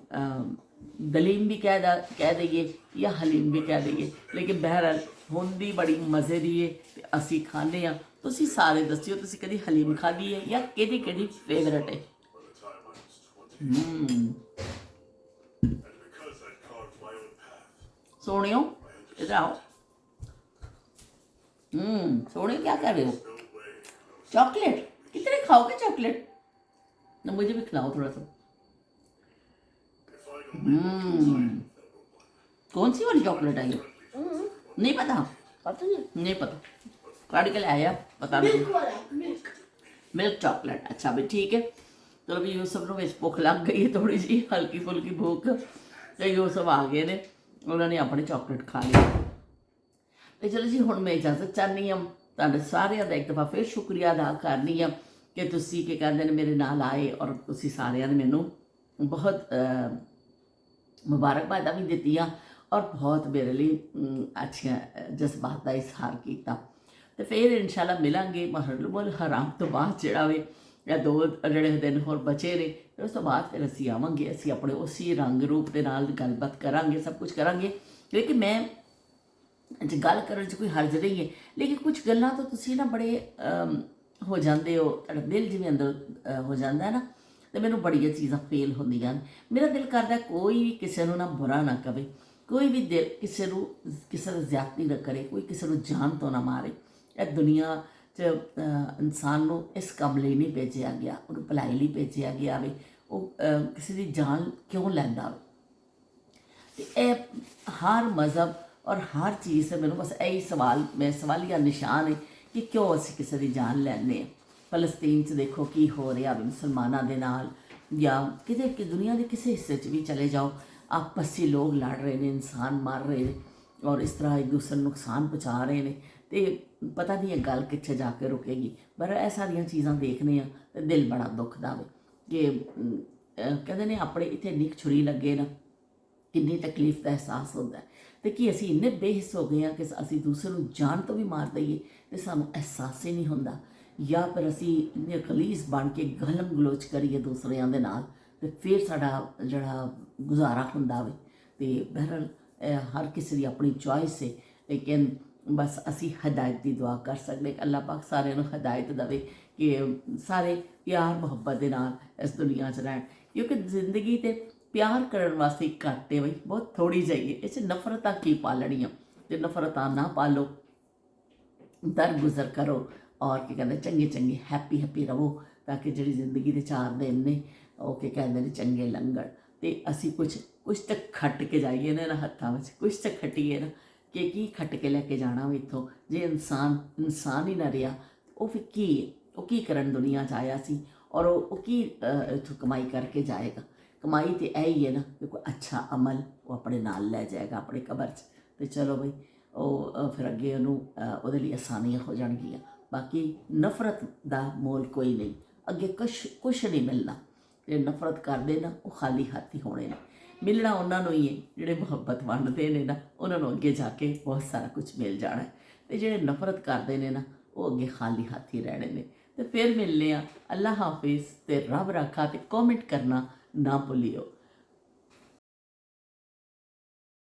A: ਦਲੀਮ ਵੀ ਕਹਿ ਦਈਏ ਜਾਂ ਹਲੀਮ ਵੀ ਕਹਿ ਦਈਏ, ਲੇਕਿਨ ਬਹਿਰਹਾਲ ਹੁੰਦੀ ਬੜੀ ਮਜ਼ੇ ਦੀ ਹੈ ਤੇ ਅਸੀਂ ਖਾਂਦੇ ਹਾਂ। ਤੁਸੀਂ ਸਾਰੇ ਦੱਸਿਓ ਤੁਸੀਂ ਕਦੀ ਹਲੀਮ ਖਾਧੀ ਹੈ ਜਾਂ ਕਿਹੜੀ ਫੇਵਰਟ ਹੈ? सोनियो इधर आओ। सोनियो क्या कर रहे हो? चॉकलेट कितने खाओगे चॉकलेट? ना मुझे भी खिलाओ थोड़ा सा। कौन सी वाली चॉकलेट आई है? नहीं पता? नहीं पता, काट के लाया बता दो। मिल्क चॉकलेट, अच्छा भी ठीक है। चलो भी यूसुफ ਨੂੰ ਵਿੱਚ ਭੁੱਖ ਲੱਗ ਗਈ ਹੈ ਥੋੜੀ ਜਿਹੀ ਹਲਕੀ ਫੁਲਕੀ ਭੁੱਖ, ਤੇ यूसुफ ਆ ਗਏ ਨੇ, ਉਹਨਾਂ ਨੇ ਆਪਣੀ ਚਾਕਲੇਟ ਖਾ ਲਈ। ਤੇ ਚਲੋ ਜੀ ਹੁਣ ਮੈਂ ਇਜਾਜ਼ਤ ਚਾਹਨੀ ਹਾਂ। ਤੁਹਾਡੇ ਸਾਰਿਆਂ ਦਾ ਇੱਕ ਦਫਾ ਫਿਰ ਸ਼ੁਕਰੀਆ ਅਦਾ ਕਰਨੀ ਆ ਕਿ ਤੁਸੀਂ ਕੀ ਕਹਿੰਦੇ ਨੇ ਮੇਰੇ ਨਾਲ ਆਏ ਔਰ ਤੁਸੀਂ ਸਾਰਿਆਂ ਨੇ ਮੈਨੂੰ ਬਹੁਤ ਮੁਬਾਰਕਬਾਦਾਂ ਵੀ ਦਿੱਤੀਆਂ ਔਰ ਬਹੁਤ ਮੇਰੇ ਲਈ ਅੱਛੀਆਂ ਜਜ਼ਬਾਤ ਦਾ ਇਜ਼ਹਾਰ ਕੀਤਾ। ਤੇ ਫਿਰ ਇਨਸ਼ਾਅੱਲਾ ਮਿਲਾਂਗੇ ਮੁਹਰਰਮ ਹਰਾਮ ਤੋਂ ਬਾਅਦ ਜਿਹੜਾ ਵੇ ਜਾਂ 2 ਜਿਹੜੇ ਦਿਨ ਹੋਰ ਬਚੇ ਨੇ, ਉਸ ਤੋਂ ਬਾਅਦ ਫਿਰ ਅਸੀਂ ਆਵਾਂਗੇ, ਅਸੀਂ ਆਪਣੇ ਉਸੇ ਰੰਗ ਰੂਪ ਦੇ ਨਾਲ ਗੱਲਬਾਤ ਕਰਾਂਗੇ, ਸਭ ਕੁਝ ਕਰਾਂਗੇ। ਲੇਕਿਨ ਮੈਂ ਜੇ ਗੱਲ ਕਰਨ 'ਚ ਕੋਈ ਹਰਜ ਨਹੀਂ ਹੈ, ਲੇਕਿਨ ਕੁਝ ਗੱਲਾਂ ਤੋਂ ਤੁਸੀਂ ਨਾ ਬੜੇ ਹੋ ਜਾਂਦੇ ਹੋ, ਤੁਹਾਡਾ ਦਿਲ ਜਿਵੇਂ ਅੰਦਰ ਹੋ ਜਾਂਦਾ ਹੈ ਨਾ, ਤੇ ਮੈਨੂੰ ਬੜੀਆਂ ਚੀਜ਼ਾਂ ਫੇਲ ਹੁੰਦੀਆਂ ਨੇ। ਮੇਰਾ ਦਿਲ ਕਰਦਾ ਕੋਈ ਵੀ ਕਿਸੇ ਨੂੰ ਨਾ ਬੁਰਾ ਨਾ ਕਵੇ, ਕੋਈ ਵੀ ਦਿਲ ਕਿਸੇ ਦਾ ਜ਼ਿਆਦਤੀ ਨਾ ਕਰੇ, ਕੋਈ ਕਿਸੇ ਨੂੰ ਜਾਨ ਤੋਂ ਨਾ ਮਾਰੇ। ਇਹ ਦੁਨੀਆ 'ਚ ਇਨਸਾਨ ਨੂੰ ਇਸ ਕੰਮ ਲਈ ਨਹੀਂ ਭੇਜਿਆ ਗਿਆ, ਉਹਨੂੰ ਭਲਾਈ ਲਈ ਭੇਜਿਆ ਗਿਆ ਵੇ। ਉਹ ਕਿਸੇ ਦੀ ਜਾਨ ਕਿਉਂ ਲੈਂਦਾ ਵੇ? ਤੇ ਇਹ ਹਰ ਮਜ਼ਹਬ ਔਰ ਹਰ ਚੀਜ਼ 'ਤੇ ਮੈਨੂੰ ਬਸ ਇਹੀ ਸਵਾਲੀਆ ਨਿਸ਼ਾਨ ਹੈ ਕਿ ਕਿਉਂ ਅਸੀਂ ਕਿਸੇ ਦੀ ਜਾਨ ਲੈਂਦੇ ਹਾਂ। ਫਲਸਤੀਨ 'ਚ ਦੇਖੋ ਕੀ ਹੋ ਰਿਹਾ ਵੀ ਮੁਸਲਮਾਨਾਂ ਦੇ ਨਾਲ, ਜਾਂ ਕਿਤੇ ਕਿ ਦੁਨੀਆ ਦੇ ਕਿਸੇ ਹਿੱਸੇ 'ਚ ਵੀ ਚਲੇ ਜਾਓ, ਆਪਸੀ ਲੋਕ ਲੜ ਰਹੇ ਨੇ, ਇਨਸਾਨ ਮਰ ਰਹੇ ਨੇ ਔਰ ਇਸ ਤਰ੍ਹਾਂ ਇੱਕ ਦੂਸਰੇ ਨੂੰ ਨੁਕਸਾਨ ਪਹੁੰਚਾ ਰਹੇ ਨੇ। ਤੇ ਪਤਾ ਨਹੀਂ ਇਹ ਗੱਲ ਕਿੱਥੇ ਜਾ ਕੇ ਰੁਕੇਗੀ। ਪਰ ਇਹ ਸਾਰੀਆਂ ਚੀਜ਼ਾਂ ਦੇਖਦੇ ਹਾਂ ਤੇ ਦਿਲ ਬੜਾ ਦੁਖਦਾ ਵੇ ਕਿ ਕਹਿੰਦੇ ਨੇ ਆਪਣੇ ਇੱਥੇ ਨਿੱਕ ਛੁਰੀ ਲੱਗੇ ਨਾ, ਕਿੰਨੀ ਤਕਲੀਫ ਦਾ ਅਹਿਸਾਸ ਹੁੰਦਾ ਹੈ। ਤੇ ਕੀ ਅਸੀਂ ਇੰਨੇ ਬੇਹਿੱਸ ਹੋ ਗਏ ਹਾਂ ਕਿ ਅਸੀਂ ਦੂਸਰੇ ਨੂੰ ਜਾਨ ਤੋਂ ਵੀ ਮਾਰ ਦਈਏ ਤੇ ਸਾਨੂੰ ਅਹਿਸਾਸ ਹੀ ਨਹੀਂ ਹੁੰਦਾ, ਜਾਂ ਫਿਰ ਅਸੀਂ ਇੰਨੇ ਗਲੀਜ਼ ਬਣ ਕੇ ਗਲਮ ਗਲੋਚ ਕਰੀਏ ਦੂਸਰਿਆਂ ਦੇ ਨਾਲ ਤੇ ਫਿਰ ਸਾਡਾ ਜਿਹੜਾ ਗੁਜ਼ਾਰਾ ਹੁੰਦਾ ਵੇ। ਤੇ ਬਹਰਹਾਲ ਹਰ ਕਿਸੇ ਦੀ ਆਪਣੀ ਚੋਇਸ ਹੈ, ਲੇਕਿਨ ਬਸ ਅਸੀਂ ਹਦਾਇਤ ਦੀ ਦੁਆ ਕਰ ਸਕਦੇ ਕਿ ਅੱਲਾਹ ਪਾਕ ਸਾਰਿਆਂ ਨੂੰ ਹਦਾਇਤ ਦੇਵੇ ਕਿ ਸਾਰੇ ਪਿਆਰ ਮੁਹੱਬਤ ਦੇ ਨਾਲ ਇਸ ਦੁਨੀਆ 'ਚ ਰਹਿਣ, ਕਿਉਂਕਿ ਜ਼ਿੰਦਗੀ ਤੇ ਪਿਆਰ ਕਰਨ ਵਾਸਤੇ ਘੱਟ ਹੈ ਬਈ, ਬਹੁਤ ਥੋੜੀ ਜਿਹੀ ਹੈ। ਇਹ 'ਚ ਨਫ਼ਰਤਾਂ ਕੀ ਪਾਲਣੀਆਂ, ਤੇ ਨਫ਼ਰਤਾਂ ਨਾ ਪਾਲੋ, ਦਰਗੁਜ਼ਰ ਕਰੋ ਔਰ ਕੀ ਕਹਿੰਦੇ ਚੰਗੇ ਹੈਪੀ ਰਹੋ, ਤਾਂ ਕਿ ਜਿਹੜੀ ਜ਼ਿੰਦਗੀ ਦੇ 4 ਦਿਨ ਨੇ ਉਹ ਕੀ ਕਹਿੰਦੇ ਨੇ ਚੰਗੇ ਲੰਘਣ। ਤੇ ਅਸੀਂ ਕੁਛ ਤਾਂ ਖੱਟ ਕੇ ਜਾਈਏ ਨਾ ਹੱਥਾਂ ਵਿੱਚ, ਕੁਛ ਤਾਂ ਖੱਟੀਏ ਨਾ, ਕਿ ਕੀ ਖੱਟ ਕੇ ਲੈ ਕੇ ਜਾਣਾ ਵੀ ਇੱਥੋਂ। ਜੇ ਇਨਸਾਨ ਹੀ ਨਾ ਰਿਹਾ ਉਹ ਫਿਰ ਕੀ ਹੈ? ਉਹ ਕੀ ਕਰਨ ਦੁਨੀਆ 'ਚ ਆਇਆ ਸੀ ਔਰ ਉਹ ਕੀ ਇੱਥੋਂ ਕਮਾਈ ਕਰਕੇ ਜਾਏਗਾ? ਕਮਾਈ ਤੇ ਇਹ ਹੀ ਹੈ ਨਾ ਕਿ ਕੋਈ ਅੱਛਾ ਅਮਲ ਉਹ ਆਪਣੇ ਨਾਲ ਲੈ ਜਾਏਗਾ ਆਪਣੀ ਕਬਰ 'ਚ। ਤੇ ਚਲੋ ਬਈ ਉਹ ਫਿਰ ਅੱਗੇ ਉਹਨੂੰ ਉਹਦੇ ਲਈ ਆਸਾਨੀਆਂ ਹੋ ਜਾਣਗੀਆਂ। ਬਾਕੀ ਨਫ਼ਰਤ ਦਾ ਮੋਲ ਕੋਈ ਨਹੀਂ, ਅੱਗੇ ਕੁਛ ਨਹੀਂ ਮਿਲਣਾ। ਜਿਹੜੇ ਨਫ਼ਰਤ ਕਰਦੇ ਨਾ ਉਹ ਖਾਲੀ ਹੱਥ ਹੀ ਹੋਣੇ ਨੇ। ਮਿਲਣਾ ਉਹਨਾਂ ਨੂੰ ਹੀ ਹੈ ਜਿਹੜੇ ਮੁਹੱਬਤ ਵੰਡਦੇ ਨੇ ਨਾ, ਉਹਨਾਂ ਨੂੰ ਅੱਗੇ ਜਾ ਕੇ ਬਹੁਤ ਸਾਰਾ ਕੁਝ ਮਿਲ ਜਾਣਾ ਹੈ। ਤੇ ਜਿਹੜੇ ਨਫ਼ਰਤ ਕਰਦੇ ਨੇ ਨਾ ਉਹ ਅੱਗੇ ਖਾਲੀ ਹੱਥ ਹੀ ਰਹਿਣੇ ਨੇ। ਤੇ ਫਿਰ ਮਿਲਨੇ ਆ। ਅੱਲਾ ਹਾਫਿਜ਼ ਤੇ ਰੱਬ ਰਾਖਾ। ਤੇ ਕਮੈਂਟ ਕਰਨਾ ਨਾ ਭੁੱਲਿਓ।